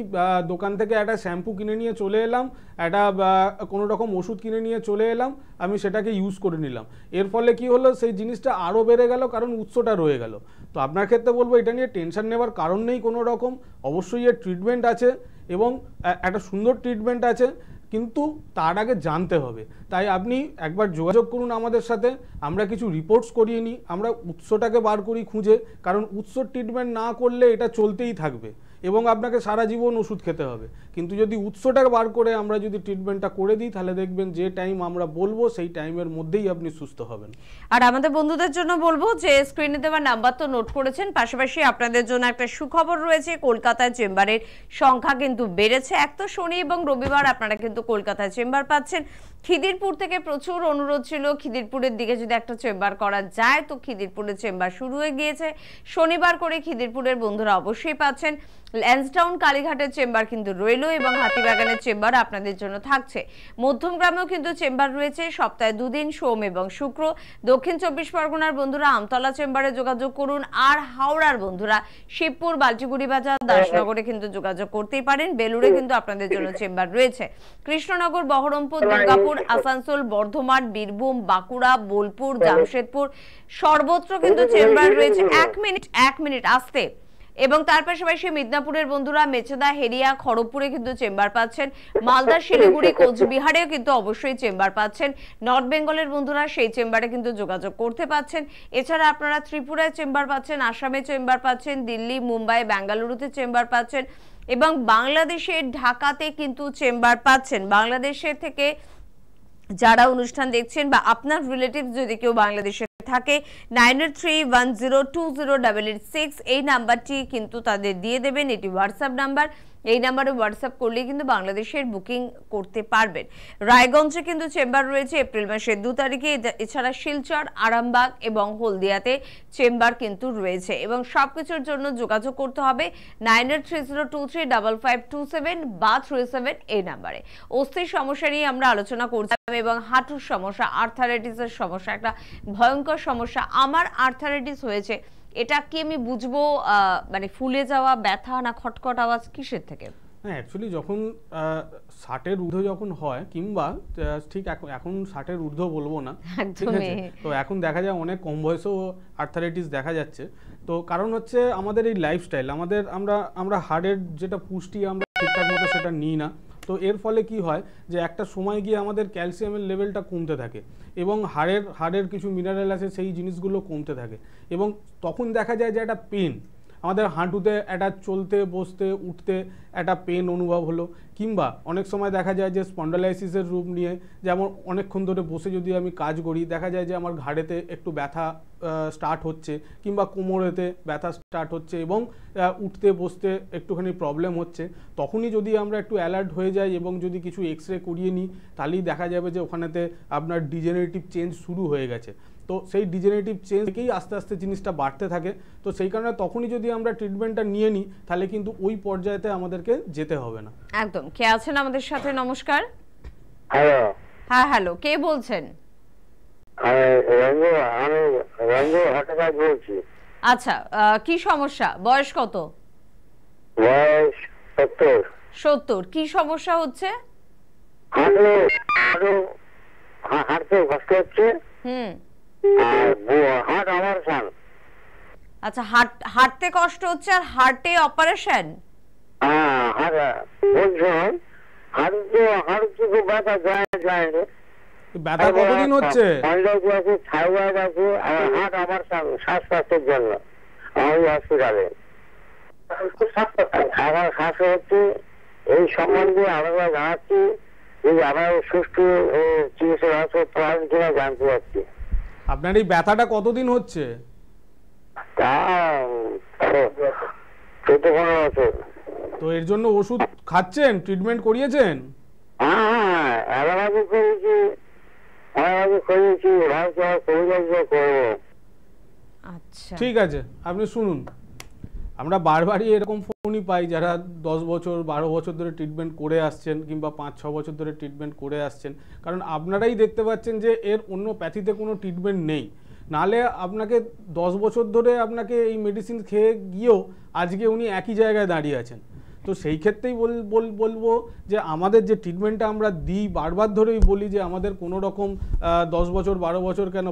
দোকান থেকে একটা শ্যাম্পু কিনে নিয়ে চলে এলাম, একটা কোনো রকম ওষুধ কিনে নিয়ে চলে এলাম, আমি সেটাকে ইউজ করে নিলাম, এর ফলে কি হলো সেই জিনিসটা আরও বেড়ে গেল, কারণ উৎসটা রয়ে গেল। তো আপনার ক্ষেত্রে বলবো এটা নিয়ে টেনশন নেওয়ার কারণ নেই কোনো রকম। অবশ্যই এর ট্রিটমেন্ট আছে এবং একটা সুন্দর ট্রিটমেন্ট আছে, কিন্তু তার আগে জানতে হবে। তাই আপনি একবার যোগাযোগ করুন আমাদের সাথে, আমরা কিছু রিপোর্টস করিয়ে নিই, আমরা উৎসটাকে বার করি খুঁজে, কারণ উৎস ট্রিটমেন্ট না করলে এটা চলতেই থাকবে এবং আপনাকে সারা জীবন ওষুধ খেতে হবে। কিন্তু যদি উৎসটাকে বার করে আমরা যদি ট্রিটমেন্টটা করে দিই, তাহলে দেখবেন যে টাইম আমরা বলবো সেই টাইমের মধ্যেই আপনি সুস্থ হবেন।
আর আমাদের বন্ধুদের জন্য বলবো যে স্ক্রিনে দেওয়া নাম্বার তো নোট করেছেন, পাশাপাশি আপনাদের জন্য একটা সুখবর রয়েছে। কলকাতায় চেম্বারের সংখ্যা কিন্তু বেড়েছে। এক তো শনি এবং রবিবার আপনারা কিন্তু কলকাতায় চেম্বার পাচ্ছেন। খিদিরপুর থেকে প্রচুর অনুরোধ ছিল খিদিরপুরের দিকে যদি একটা চেম্বার করা যায়, তো খিদিরপুরের চেম্বার শুরু হয়ে গিয়েছে। শনিবার করে খিদিরপুরের বন্ধুরা অবশ্যই পাচ্ছেন। ল্যান্সডাউন কালীঘাটের চেম্বার কিন্তু রইল এবং হাতিবাগানের চেম্বার আপনাদের জন্য থাকছে। মধ্যমগ্রামেও কিন্তু চেম্বার রয়েছে সপ্তাহে 2 দিন, সোম এবং শুক্র। দক্ষিণ 24 পরগনার বন্ধুরা আমতলা চেম্বারে যোগাযোগ করুন। আর হাওড়ার বন্ধুরা শিবপুর, বালচিগুড়ি বাজার, দাসনগরে কিন্তু যোগাযোগ করতেই পারেন। বেলুড়ে কিন্তু আপনাদের জন্য চেম্বার রয়েছে। কৃষ্ণনগর, বহরমপুর, দুর্গাপুর, আসানসোল, বর্ধমান, বীরভূম, বাঁকুড়া, বোলপুর, জামশেদপুর সর্বত্র কিন্তু চেম্বার রয়েছে। এক মিনিট আসতে। এবং তার পাশাপাশি মিদনাপুরের বন্ধুরা মেচেদা, হেরিয়া, খড়গপুরে কিন্তু চেম্বার পাচ্ছেন। মালদা, শিলিগুড়ি, কোচবিহারেও কিন্তু অবশ্যই চেম্বার পাচ্ছেন। নর্থ বেঙ্গলের বন্ধুরা সেই চেম্বারে কিন্তু যোগাযোগ করতে পাচ্ছেন। এছাড়া আপনারা ত্রিপুরায় চেম্বার পাচ্ছেন, আসামে চেম্বার পাচ্ছেন, দিল্লি, মুম্বাই, বেঙ্গালুরুতে চেম্বার পাচ্ছেন এবং বাংলাদেশের ঢাকাতে কিন্তু চেম্বার পাচ্ছেন। বাংলাদেশের থেকে যারা অনুষ্ঠান দেখছেন বা আপনার রিলেটিভ যদি কেউ বাংলাদেশে থাকে 9831020886 এই নাম্বারটি কিন্তু তাদের দিয়ে দেবেন। এটি হোয়াটসঅ্যাপ নাম্বার। এই নাম্বারে হোয়াটসঅ্যাপ করলে কিন্তু বাংলাদেশের বুকিং করতে পারবেন। রায়গঞ্জে কিন্তু চেম্বার রয়েছে এপ্রিল মাসের 2 তারিখে। এছাড়া শিলচর, আরামবাগ এবং হলদিয়াতে চেম্বার কিন্তু রয়েছে এবং সবকিছুর জন্য যোগাযোগ করতে হবে 9830235527 বা 37 এই নাম্বারে। অস্থির সমস্যা নিয়ে আমরা আলোচনা করছিলাম এবং হাঁটুর সমস্যা, আর্থারাইটিসের সমস্যা, একটা ভয়ঙ্কর সমস্যা। আমার আর্থারাইটিস হয়েছে, এটা কি আমি বুঝবো মানে ফুলে যাওয়া, ব্যথা না খটখট আওয়াজ, কিসের থেকে?
হ্যাঁ, অ্যাকচুয়ালি যখন 60-এর ঊর্ধ্ব যখন হয়, কিংবা ঠিক এখন 60-এর ঊর্ধ্ব বলবো না, ঠিক আছে, তো এখন দেখা যায় অনেক কম বয়সেও আর্থারাইটিস দেখা যাচ্ছে। তো কারণ হচ্ছে আমাদের এই লাইফস্টাইল, আমরা হাড়ের যেটা পুষ্টি আমরা ঠিকঠাক মতো সেটা নিই না। তো এর ফলে কি হয় যে একটা সময় গিয়ে আমাদের ক্যালসিয়ামের লেভেলটা কমতে থাকে এবং হাড়ের কিছু মিনারেল আছে সেই জিনিসগুলো কমতে থাকে এবং তখন দেখা যায় যে একটা পেন, আমাদের হাঁটুতে একটা চলতে বসতে উঠতে একটা পেন অনুভব হলো, কিংবা অনেক সময় দেখা যায় যে স্পন্ডালাইসিসের রূপ নিয়ে, যেমন অনেকক্ষণ ধরে বসে যদি আমি কাজ করি দেখা যায় যে আমার ঘাড়েতে একটু ব্যথা স্টার্ট হচ্ছে, কিংবা কোমরেতে ব্যথা স্টার্ট হচ্ছে এবং উঠতে বসতে একটুখানি প্রবলেম হচ্ছে, তখনই যদি আমরা একটু অ্যালার্ট হয়ে যাই এবং যদি কিছু এক্সরে করিয়ে নিই তাহলেই দেখা যাবে যে ওখানেতে আপনার ডিজেনারেটিভ চেঞ্জ শুরু হয়ে গেছে। তো সেই ডিজেনারেটিভ চেঞ্জ থেকেই আস্তে আস্তে জিনিসটা বাড়তে থাকে। তো সেই কারণে তখনই যদি আমরা ট্রিটমেন্টটা নিয়ে নিই তাহলে কিন্তু ওই পর্যায়েতে আমাদেরকে যেতে হবে না।
একদম। কে আছেন আমাদের সাথে? নমস্কার।
হ্যালো।
হ্যাঁ হ্যালো, কে বলছেন?
আমি রঞ্জু ভট্টাচার্য বলছি।
আচ্ছা, কি সমস্যা? বয়স কত?
বয়স 70।
70। কি সমস্যা হচ্ছে?
হাঁটতে কষ্ট হচ্ছে। Heart operation.
আচ্ছা, হাঁটতে কষ্ট হচ্ছে আর হার্টে অপারেশন?
ব্যথা কতদিন হচ্ছে?
থাইরয়েড আছে, হার্ট অপারেশন শ্বাসকষ্টের জন্য আমি হসপিটালে। আমার শ্বাস হচ্ছে, এই সম্বন্ধে আমরা জানাচ্ছি যে আমরা সুস্থ চিকিৎসা ব্যবস্থা পাবেন কিনা জানতে চাচ্ছি।
আপনার এই ব্যথাটা কতদিন হচ্ছে? তো এর জন্য ওষুধ খাচ্ছেন, ট্রিটমেন্ট করিয়েছেন? ঠিক আছে, আপনি শুনুন, আমরা বারবারই এরকম ফোনই পাই যারা 10 বছর 12 বছর ধরে ট্রিটমেন্ট করে আসছেন কিংবা 5-6 বছর ধরে ট্রিটমেন্ট করে আসছেন, কারণ আপনারাই দেখতে পাচ্ছেন যে এর অন্য প্যাথিতে কোনো ট্রিটমেন্ট নেই। নাহলে আপনাকে 10 বছর ধরে আপনাকে এই মেডিসিন খেয়ে গিয়েও আজকে উনি একই জায়গায় দাঁড়িয়ে আছেন। তো সেই ক্ষেত্রেই বলবো যে আমাদের যে ট্রিটমেন্টটা আমরা দিই, বারবার ধরেই বলি যে আমাদের কোনো রকম 10 বছর 12 বছর কেন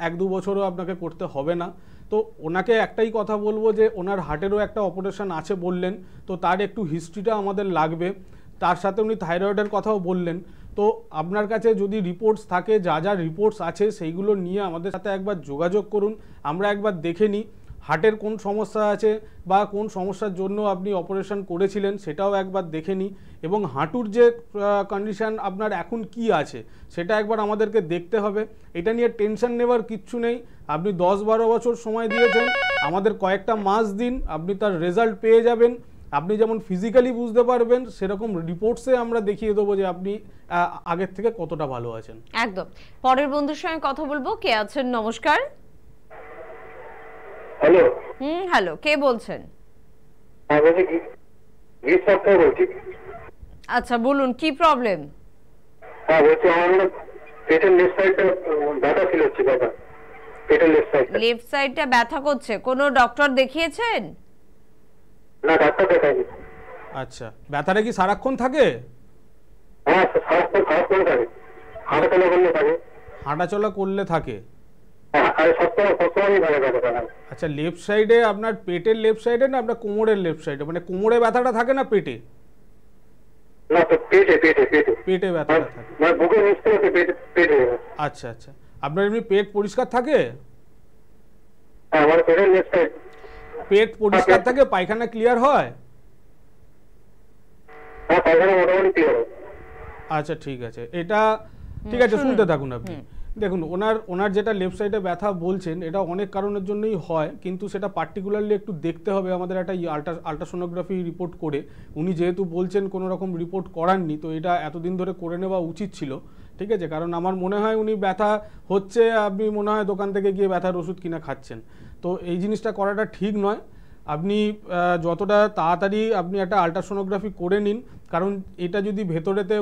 1-2 বছরও আপনাকে করতে হবে না। তো ওনাকে একটাই কথা বলবো যে ওনার হার্টেরও একটা অপারেশন আছে বললেন, তো তার একটু হিস্ট্রিটা আমাদের লাগবে। তার সাথে উনি থাইরয়েডের কথাও বললেন। তো আপনার কাছে যদি রিপোর্টস থাকে, যা যা রিপোর্টস আছে সেইগুলো নিয়ে আমাদের সাথে একবার যোগাযোগ করুন, আমরা একবার দেখে নিই হার্টের কোন সমস্যা আছে বা কোন সমস্যার জন্য আপনি অপারেশন করেছিলেন সেটাও একবার দেখে নিই, এবং হাঁটুর যে কন্ডিশান আপনার এখন কি আছে সেটা একবার আমাদেরকে দেখতে হবে। এটা নিয়ে টেনশন নেওয়ার কিচ্ছু নেই। আপনি 10-12 বছর সময় দিয়েছেন, আমাদের কয়েকটা মাস দিন, আপনি তার রেজাল্ট পেয়ে যাবেন। আপনি যেমন ফিজিক্যালি বুঝতে পারবেন সেরকম রিপোর্টসে আমরা দেখিয়ে দেবো যে আপনি আগের থেকে কতটা ভালো আছেন।
একদম। পরের বন্ধুর সঙ্গে কথা বলবো। কে আছেন? নমস্কার।
হ্যালো।
হ্যালো, কে বলছেন? আচ্ছা বলুন, কি প্রবলেম?
বলছি আমার পেটের লেফট সাইডটা ব্যথা ফিল হচ্ছে, ব্যথা পেটের লেফট সাইড।
লেফট সাইডটা ব্যথা করছে, কোনো ডক্টর দেখিয়েছেন?
না, ডাক্তার দেখাইনি।
আচ্ছা, ব্যথাটা কি সারাক্ষণ থাকে?
হ্যাঁ, সারাক্ষণ থাকে। হাঁটাচলা করলে থাকে।
হাঁটাচলা করলে থাকে। আচ্ছা, লেফট সাইডে আপনার পেটের লেফট সাইডে না আপনার কোমরের লেফট সাইডে, মানে কোমরে ব্যথাটা থাকে না পেটে?
না, তো পেটে পেটে পেটে
পেটে ব্যথাটা থাকে,
মানে বুকের নিচ থেকে পেটে।
আচ্ছা আচ্ছা, আপনার এমনি পেট পরিষ্কার থাকে?
হ্যাঁ, আমার পেটের লেফট সাইড
পেট পরিষ্কার থাকে, পায়খানা ক্লিয়ার হয়?
হ্যাঁ, পায়খানা মোটামুটি ক্লিয়ার হয়।
আচ্ছা ঠিক আছে, এটা ঠিক আছে, শুনতে থাকুন আপনি। দেখুন, ওনার যেটা লেফট সাইডে ব্যথা বলছেন এটা অনেক কারণের জন্যই হয়, কিন্তু সেটা পার্টিকুলারলি একটু দেখতে হবে আমাদের একটা আল্ট্রাসোনোগ্রাফি রিপোর্ট করে। উনি যেহেতু বলছেন কোনো রকম রিপোর্ট করাননি, তো এটা এতদিন ধরে করে নেওয়া উচিত ছিল। ঠিক আছে, কারণ আমার মনে হয় উনি ব্যথা হচ্ছে, আপনি মনে হয় দোকান থেকে গিয়ে ব্যথার ওষুধ কিনে খাচ্ছেন। তো এই জিনিসটা করাটা ঠিক নয়। আপনি যতটা তাড়াতাড়ি আপনি একটা আল্ট্রাসোনোগ্রাফি করে নিন, কারণ এটা যদি ভেতরেতে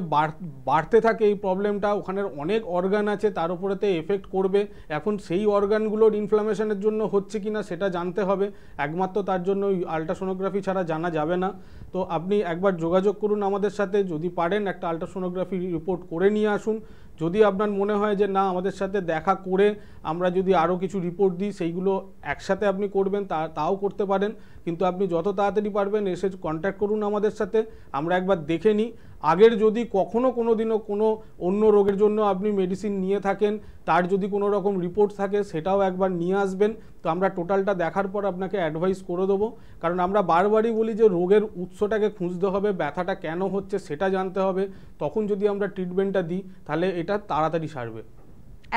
বাড়তে থাকে এই প্রবলেমটা, ওখানের অনেক অর্গান আছে তার উপরেতে এফেক্ট করবে। এখন সেই অর্গানগুলোর ইনফ্লামেশনের জন্য হচ্ছে কিনা সেটা জানতে হবে, একমাত্র তার জন্য আল্ট্রাসোনোগ্রাফি ছাড়া জানা যাবে না। তো আপনি একবার যোগাযোগ করুন আমাদের সাথে, যদি পারেন একটা আল্ট্রাসোনোগ্রাফি রিপোর্ট করে নিয়ে আসুন। যদি আপনার মনে হয় যে না আমাদের সাথে দেখা করে আমরা যদি আরও কিছু রিপোর্ট দিই সেইগুলো একসাথে আপনি করবেন, তাও করতে পারেন, কিন্তু আপনি যত তাড়াতাড়ি পারবেন এসে কন্ট্যাক্ট করুন আমাদের সাথে, আমরা একবার দেখে নিই। আগের যদি কখনো কোনো দিনও কোনো অন্য রোগের জন্য আপনি মেডিসিন নিয়ে থাকেন, তার যদি কোনো রকম রিপোর্ট থাকে সেটাও একবার নিয়ে আসবেন। তো আমরা টোটালটা দেখার পর আপনাকে অ্যাডভাইস করে দেবো। কারণ আমরা বারবারই বলি যে রোগের উৎসটাকে খুঁজতে হবে, ব্যথাটা কেন হচ্ছে সেটা জানতে হবে, তখন যদি আমরা ট্রিটমেন্টটা দিই তাহলে এটা তাড়াতাড়ি সারবে।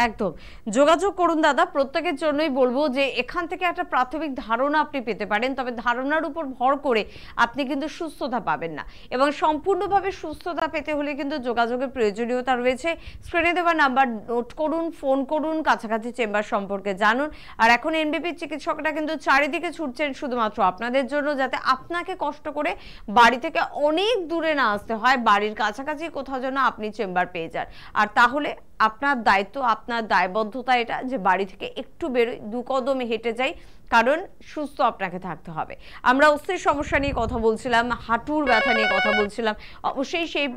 একদম যোগাযোগ করুন দাদা। প্রত্যেকের জন্যই বলবো যে এখান থেকে একটা প্রাথমিক ধারণা আপনি পেতে পারেন, তবে ধারণার উপর ভর করে আপনি কিন্তু সুস্থতা পাবেন না, এবং সম্পূর্ণভাবে সুস্থতা পেতে হলে কিন্তু যোগাযোগের প্রয়োজনীয়তা রয়েছে। স্ক্রিনে দেওয়া নাম্বার নোট করুন, ফোন করুন, কাছাকাছি চেম্বার সম্পর্কে জানুন। আর এখন এনবিপির চিকিৎসকরা কিন্তু চারিদিকে ছুটছেন শুধুমাত্র আপনাদের জন্য, যাতে আপনাকে কষ্ট করে বাড়ি থেকে অনেক দূরে না আসতে হয়, বাড়ির কাছাকাছি কোথাও যেন আপনি চেম্বার পেয়ে যান। আর তাহলে আপনার দায়িত্ব, আপনার দায়বদ্ধতা এটা যে বাড়ি থেকে একটু বেরোই, 2 কদম হেঁটে যাই, কারণ সুস্থ আপনাকে থাকতে হবে। আমরা অস্থির সমস্যা নিয়ে কথা বলছিলাম, হাঁটুর ব্যথা নিয়ে কথা বলছিলাম, অবশ্যই সেই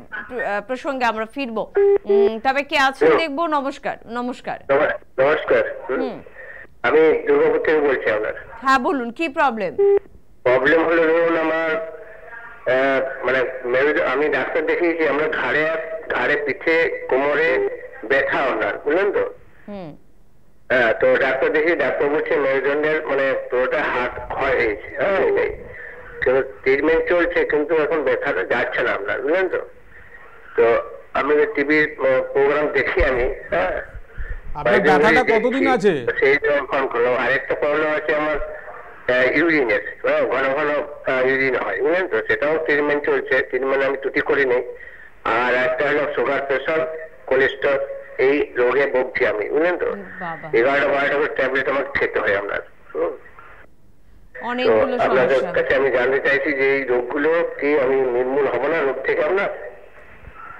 প্রসঙ্গে আমরা ফিরবো। তবে কে আছেন দেখবো। নমস্কার। নমস্কার।
নমস্কার, আমি দুর্গাপুর থেকে বলছি আপনার।
হ্যাঁ বলুন, কি প্রবলেম?
প্রবলেম হলো ধরুন আমার মানে আমি ডাক্তার দেখিয়েছি, আমরা ঘাড়ে পিঠে কোমরে ব্যথা ওনার, বুঝলেন তো? হ্যাঁ, তো ডাক্তার দেখি, ডাক্তার বলছে মেরুদণ্ডের মানে পুরোটা হাত ক্ষয় হয়েছে। হ্যাঁ, এটাই কিন্তু ট্রিটমেন্ট চলছে, কিন্তু এখন ব্যথাটা যাচ্ছে না আপনার, বুঝলেন তো? তো আমি টিভির প্রোগ্রাম দেখি আমি। হ্যাঁ,
আপনার ব্যথাটা কতদিন আছে?
সেই কনফার্ম করলাম। আরেকটা প্রবলেম আছে আমার ইউরিনের, ঘন ঘন ইউরিন হয়, বুঝলেন তো? সেটাও ট্রিটমেন্ট চলছে, ট্রিটমেন্ট আমি ত্রুটি করিনি। আর একটা হলো সুগার, প্রেশার, কোলেস্ট্রল, এই রোগে ভুগছি আমি, বুঝলেন তো? 11-12টা করে ট্যাবলেট আমাকে খেতে হয় আপনার। আপনাদের কাছে আমি জানতে চাইছি যে এই রোগগুলো কি আমি নির্মূল হবো না রোগ থেকে আপনার?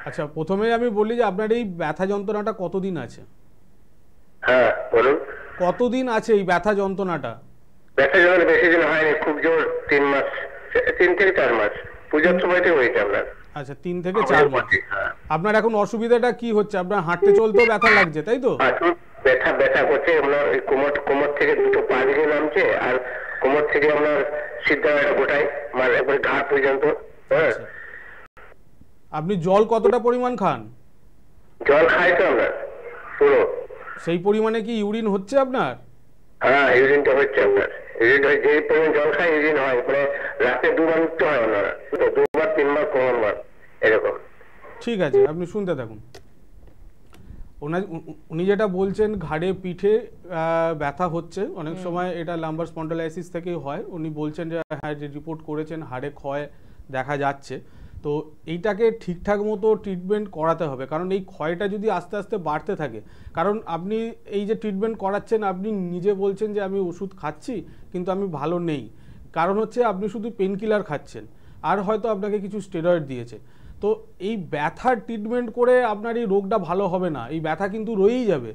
আচ্ছা, প্রথমে আমি বলি যে আপনার এই ব্যথা যন্ত্রণাটা কতদিন আছে?
হ্যাঁ বলুন।
কতদিন আছে এই ব্যথা যন্ত্রণাটা?
ব্যথা যন্ত্রণা বেশি দিন হয়নি, খুব জোর 3 মাস, 3 থেকে 4 মাস, পূজার সময়তে হয়েছে আপনার।
আচ্ছা, 3 থেকে 4 মাস। আপনার এখন অসুবিধাটা কি হচ্ছে? আপনার হাঁটতে চলতেও ব্যথা লাগছে, তাই তো?
ব্যথা করছে আপনার কোমর থেকে দুটো পা দিকে নামছে, আর কোমর থেকে আপনার সিদ্ধা গোটায় মানে একবারে ঘাড় পর্যন্ত। হ্যাঁ,
আপনি জল কতটা পরিমাণ খান?
জল খাই তো আপনার পুরো। সেই
পরিমাণে কি ইউরিন হচ্ছে আপনার?
হ্যাঁ, ইউরিনটা হচ্ছে আপনার। ইউরিন হয়, যে পরিমাণ জল খাই ইউরিন হয়, মানে রাতে 2 বার উঠতে হয় আপনার, 2 বার 3 বার কোমরবার এরকম।
ঠিক আছে, আপনি শুনতে থাকুন। উনি যেটা বলছেন ঘাড়ে পিঠে ব্যথা হচ্ছে, অনেক সময় এটা লাম্বার স্পন্ডালাইসিস থেকেই হয়। উনি বলছেন যে হ্যাঁ, যে রিপোর্ট করেছেন হাড়ে ক্ষয় দেখা যাচ্ছে। তো এইটাকে ঠিকঠাক মতো ট্রিটমেন্ট করাতে হবে, কারণ এই ক্ষয়টা যদি আস্তে আস্তে বাড়তে থাকে, কারণ আপনি এই যে ট্রিটমেন্ট করাচ্ছেন আপনি নিজে বলছেন যে আমি ওষুধ খাচ্ছি কিন্তু আমি ভালো নেই, কারণ হচ্ছে আপনি শুধু পেন কিলার খাচ্ছেন আর হয়তো আপনাকে কিছু স্টেরয়েড দিয়েছে। তো এই ব্যথার ট্রিটমেন্ট করে আপনার এই রোগটা ভালো হবে না, এই ব্যথা কিন্তু রয়েই যাবে।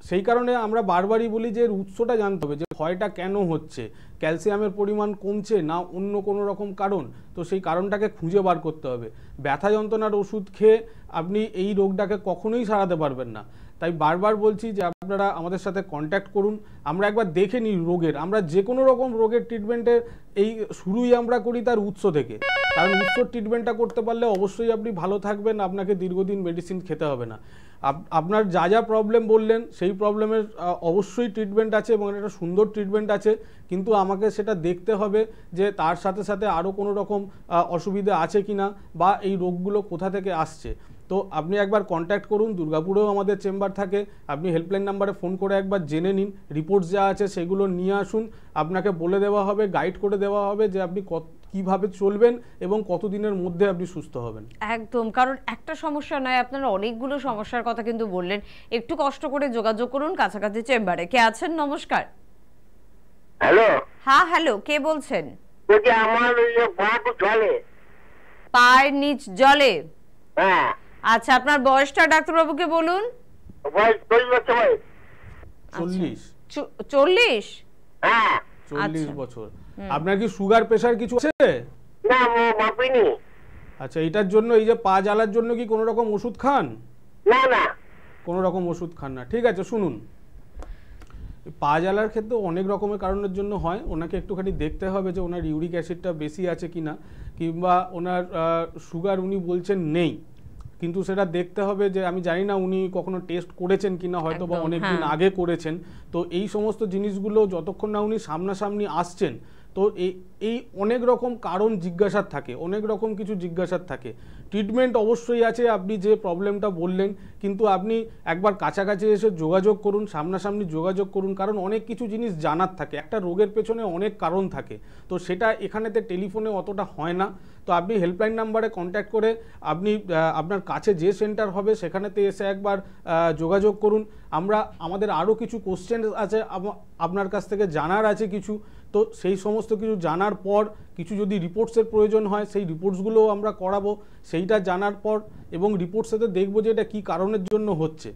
সেই কারণে আমরা বারবারই বলি যে এর উৎসটা জানতে হবে, যে ক্ষয়টা কেন হচ্ছে, ক্যালসিয়ামের পরিমাণ কমছে না অন্য কোনো রকম কারণ, তো সেই কারণটাকে খুঁজে বার করতে হবে। ব্যথা যন্ত্রণার ওষুধ খেয়ে আপনি এই রোগটাকে কখনোই সারাতে পারবেন না। তাই বারবার বলছি যে আপনারা আমাদের সাথে কন্ট্যাক্ট করুন, আমরা একবার দেখে নিই রোগের। আমরা যে কোনো রকম রোগের ট্রিটমেন্টের এই শুরুই আমরা করি তার উৎস থেকে, কারণ উৎস ট্রিটমেন্টটা করতে পারলে অবশ্যই আপনি ভালো থাকবেন, আপনাকে দীর্ঘদিন মেডিসিন খেতে হবে না। আপনার যা যা প্রবলেম বললেন সেই প্রবলেমের অবশ্যই ট্রিটমেন্ট আছে এবং একটা সুন্দর ট্রিটমেন্ট আছে, কিন্তু আমাকে সেটা দেখতে হবে যে তার সাথে সাথে আরও কোনো রকম অসুবিধা আছে কিনা বা এই রোগগুলো কোথা থেকে আসছে। তো আপনি একবার কন্ট্যাক্ট করুন, দুর্গাপুরেও আমাদের চেম্বার থাকে, আপনি হেল্পলাইন নাম্বারে ফোন করে একবার জেনে নিন, রিপোর্টস যা আছে সেগুলো নিয়ে আসুন, আপনাকে বলে দেওয়া হবে, গাইড করে দেওয়া হবে যে আপনি কিভাবে চলবেন এবং কতদিনের মধ্যে আপনি সুস্থ হবেন।
একদম, কারণ একটা সমস্যা নয়, আপনারা অনেকগুলো সমস্যার কথা কিন্তু বললেন। একটু কষ্ট করে যোগাযোগ করুন কাছাকাছি চেম্বারে। কে আছেন? নমস্কার।
হ্যালো।
হ্যাঁ হ্যালো, কে বলছেন?
বলছি আমার পা জলে,
পায়ের নিচ জলে।
হ্যাঁ।
আচ্ছা, আপনার বয়সটা ডাক্তারবাবুকে বলুন।
বয়স
40।
40?
হ্যাঁ,
40 বছর। আপনার কি সুগার প্রেসার কিছু আছে?
না, মাপিনি।
আচ্ছা, এটার জন্য এই যে পা জ্বালার জন্য কি কোনো রকম ওষুধ খান?
না না,
কোনো রকম ওষুধ খান না। ঠিক আছে, শুনুন, পা জ্বালার ক্ষেত্রে অনেক রকমের কারণের জন্য হয়, ওনাকে একটুখানি দেখতে হবে যে ওনার ইউরিক অ্যাসিডটা বেশি আছে কিনা, কিংবা ওনার সুগার উনি বলছেন নেই, কিন্তু সেটা দেখতে হবে যে আমি জানি না উনি কখনো টেস্ট করেছেন কিনা, হয়তো বা অনেকদিন আগে করেছেন। তো এই সমস্ত জিনিসগুলো যতক্ষণ না উনি সামনাসামনি আসছেন, তো এই অনেক রকম কারণ জিজ্ঞাসার থাকে, অনেক রকম কিছু জিজ্ঞাসার থাকে। ট্রিটমেন্ট অবশ্যই আছে, আপনি যে প্রবলেমটা বললেন, কিন্তু আপনি একবার কাছাকাছি এসে যোগাযোগ করুন, সামনাসামনি যোগাযোগ করুন, কারণ অনেক কিছু জিনিস জানার থাকে। একটা রোগের পেছনে অনেক কারণ থাকে, তো সেটা এখানেতে টেলিফোনে অতটা হয় না। তো আপনি হেল্পলাইন নাম্বারে কন্ট্যাক্ট করে আপনি আপনার কাছে যে সেন্টার হবে সেখানেতে এসে একবার যোগাযোগ করুন। আমাদের আরও কিছু কোশ্চেন আছে আপনার কাছ থেকে জানার আছে কিছু, তো সেই সমস্ত কিছু জানার পর কিছু যদি রিপোর্টসের প্রয়োজন হয় সেই রিপোর্টসগুলোও আমরা করাবো। সেইটা জানার পর এবং রিপোর্টসেতে দেখবো যে এটা কী কারণের জন্য হচ্ছে।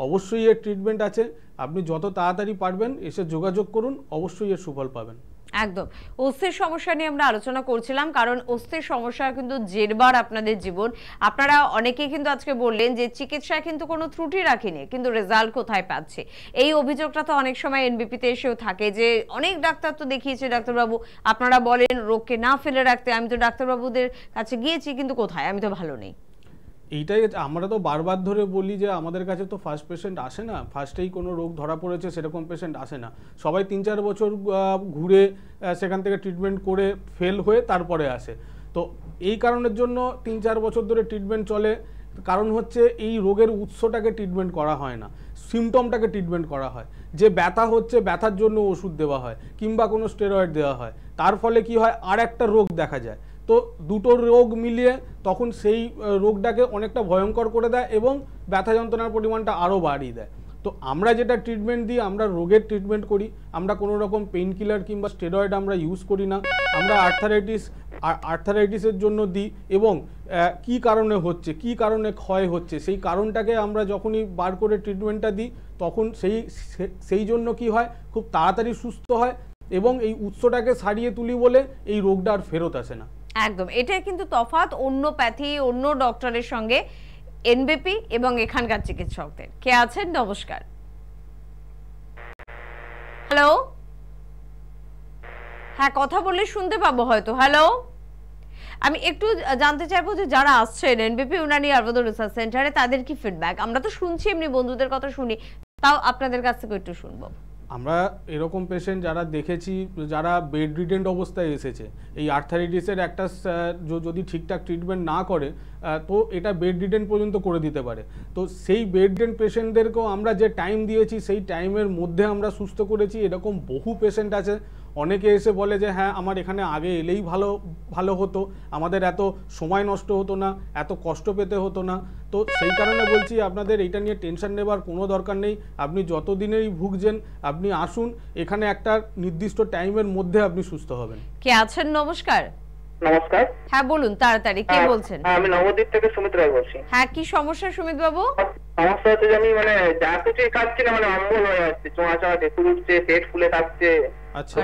অবশ্যই এর ট্রিটমেন্ট আছে, আপনি যত তাড়াতাড়ি পারবেন এসে যোগাযোগ করুন, অবশ্যই এর সুফল পাবেন।
একদম অস্থির সমস্যা নিয়ে আমরা আলোচনা করছিলাম, কারণ অস্থির সমস্যা কিন্তু জেরবার আপনাদের জীবন। আপনারা অনেকেই কিন্তু আজকে বললেন যে চিকিৎসায় কিন্তু কোনো ত্রুটি রাখেনি, কিন্তু রেজাল্ট কোথায় পাচ্ছে, এই অভিযোগটা তো অনেক সময় এনবিপিতে এসেও থাকে যে অনেক ডাক্তার তো দেখিয়েছে ডাক্তারবাবু, আপনারা বলেন রোগকে না ফেলে রাখতে, আমি তো ডাক্তারবাবুদের কাছে গিয়েছি কিন্তু কোথায়, আমি তো ভালো নেই।
এইটাই আমরা তো বারবার ধরে বলি যে আমাদের কাছে তো ফার্স্ট পেশেন্ট আসে না, ফার্স্টেই কোনো রোগ ধরা পড়েছে সেরকম পেশেন্ট আসে না। সবাই 3-4 বছর ঘুরে সেখান থেকে ট্রিটমেন্ট করে ফেল হয়ে তারপরে আসে। তো এই কারণের জন্য 3-4 বছর ধরে ট্রিটমেন্ট চলে, কারণ হচ্ছে এই রোগের উৎসটাকে ট্রিটমেন্ট করা হয় না, সিমটমটাকে ট্রিটমেন্ট করা হয়। যে ব্যথা হচ্ছে ব্যথার জন্য ওষুধ দেওয়া হয় কিংবা কোনো স্টেরয়েড দেওয়া হয়, তার ফলে কি হয় আর একটা রোগ দেখা যায়। তো দুটো রোগ মিলিয়ে তখন সেই রোগটাকে অনেকটা ভয়ঙ্কর করে দেয় এবং ব্যথা যন্ত্রণার পরিমাণটা আরও বাড়িয়ে দেয়। তো আমরা যেটা ট্রিটমেন্ট দিই, আমরা রোগের ট্রিটমেন্ট করি, আমরা কোনো রকম পেইন কিলার কিংবা স্টেরয়েড আমরা ইউজ করি না। আমরা আর্থারাইটিসের জন্য দিই এবং কি কারণে হচ্ছে, কি কারণে ক্ষয় হচ্ছে, সেই কারণটাকে আমরা যখনই বার করে ট্রিটমেন্টটা দিই তখন সেই জন্য কি হয়, খুব তাড়াতাড়ি সুস্থ হয় এবং এই উৎসটাকে সারিয়ে তুলি বলে এই রোগটা আর ফেরত আসে না।
একদম, এটাই কিন্তু তফাৎ অন্য প্যাথি, অন্য ডক্টরের সঙ্গে এনবিপি এবং এখানকার চিকিৎসকদের। কে আছেন? নমস্কার। হ্যালো, হ্যাঁ কথা বললে শুনতে পাবো হয়তো। হ্যালো, আমি একটু জানতে চাইবো যে যারা আসছেন এনবিপি ইউনানি আয়ুর্বেদ রিসার্চ সেন্টারে তাদের কি ফিডব্যাক? আমরা তো শুনছি, এমনি বন্ধুদের কথা শুনি, তাও আপনাদের কাছ থেকে একটু শুনবো।
আমরা এরকম পেশেন্ট যারা দেখেছি যারা বেড রিডেন্ট অবস্থায় এসেছে, এই আর্থারাইটিসের একটা যদি ঠিকঠাক ট্রিটমেন্ট না করে তো এটা বেড রিডেন্ট পর্যন্ত করে দিতে পারে। তো সেই বেড রিডেন্ট পেশেন্টদেরকেও আমরা যে টাইম দিয়েছি সেই টাইমের মধ্যে আমরা সুস্থ করেছি। এরকম বহু পেশেন্ট আছে, অনেকে এসে বলে যে হ্যাঁ আমার এখানে আগে এলেই ভালো হতো, আমাদের এত সময় নষ্ট হতো না, এত কষ্ট পেতে হতো না। তো সেই কারণে বলছি আপনাদের এইটা নিয়ে টেনশন নেবার কোনো দরকার নেই। আপনি যতদিনেই ভুগছেন আপনি আসুন, এখানে একটা নির্দিষ্ট টাইমের মধ্যে আপনি সুস্থ হবেন।
কে আছেন? নমস্কার।
নমস্কার।
হ্যাঁ বলুন তাড়াতাড়ি, কে বলছেন?
আমি নবদ্বীপ থেকে সুমিত রায় বলছি।
হ্যাঁ কি সমস্যা সুমিত বাবু?
সমস্যা হচ্ছে যে আমি যা কিছুই খাচ্ছি না অম্বল হয়ে যাচ্ছে, চোঁয়া চোঁয়া ঢেকুর উঠছে, পেট ফুলে থাকছে।
আচ্ছা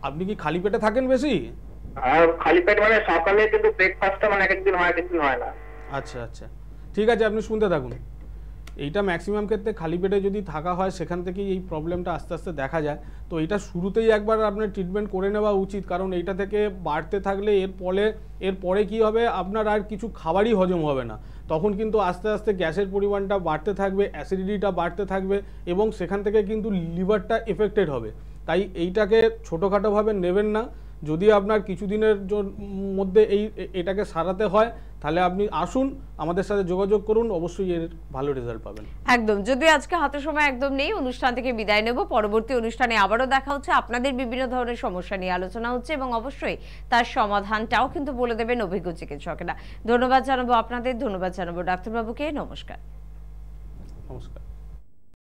আপনি কি খালি পেটে থাকেন বেশি?
আর খালি পেট সকালে, কিন্তু ব্রেকফাস্টটা একদিন হয় একদিন হয় না।
আচ্ছা আচ্ছা ঠিক আছে, আপনি শুনতে থাকুন। এইটা ম্যাক্সিমাম ক্ষেত্রে খালি পেটে যদি থাকা হয় সেখান থেকেই এই প্রবলেমটা আস্তে আস্তে দেখা যায়। তো এটা শুরুতেই একবার আপনার ট্রিটমেন্ট করে নেওয়া উচিত, কারণ এইটা থেকে বাড়তে থাকলে এরপরে কি হবে, আপনার আর কিছু খাবারই হজম হবে না। তখন কিন্তু আস্তে আস্তে গ্যাসের পরিমাণটা বাড়তে থাকবে, অ্যাসিডিটিটা বাড়তে থাকবে এবং সেখান থেকে কিন্তু লিভারটা এফেক্টেড হবে। তাই এইটাকে ছোটোখাটোভাবে নেবেন না। যদি আপনার কিছুদিনের মধ্যে এটাকে সারাতে হয় তাহলে আপনি আসুন, আমাদের সাথে যোগাযোগ করুন, অবশ্যই এর ভালো রেজাল্ট পাবেন।
একদম, যদি আজকে হাতে সময় একদম নেই, অনুষ্ঠান থেকে বিদায় নেব। পরবর্তী অনুষ্ঠানে আবারও দেখা হচ্ছে, আপনাদের বিভিন্ন ধরনের সমস্যা নিয়ে আলোচনা হচ্ছে এবং অবশ্যই তার সমাধানটাও কিন্তু বলে দেবেন অভিজ্ঞ চিকিৎসকেরা। ধন্যবাদ জানাবো আপনাদের, ধন্যবাদ জানাবো ডাক্তারবাবুকে। নমস্কার।
নমস্কার।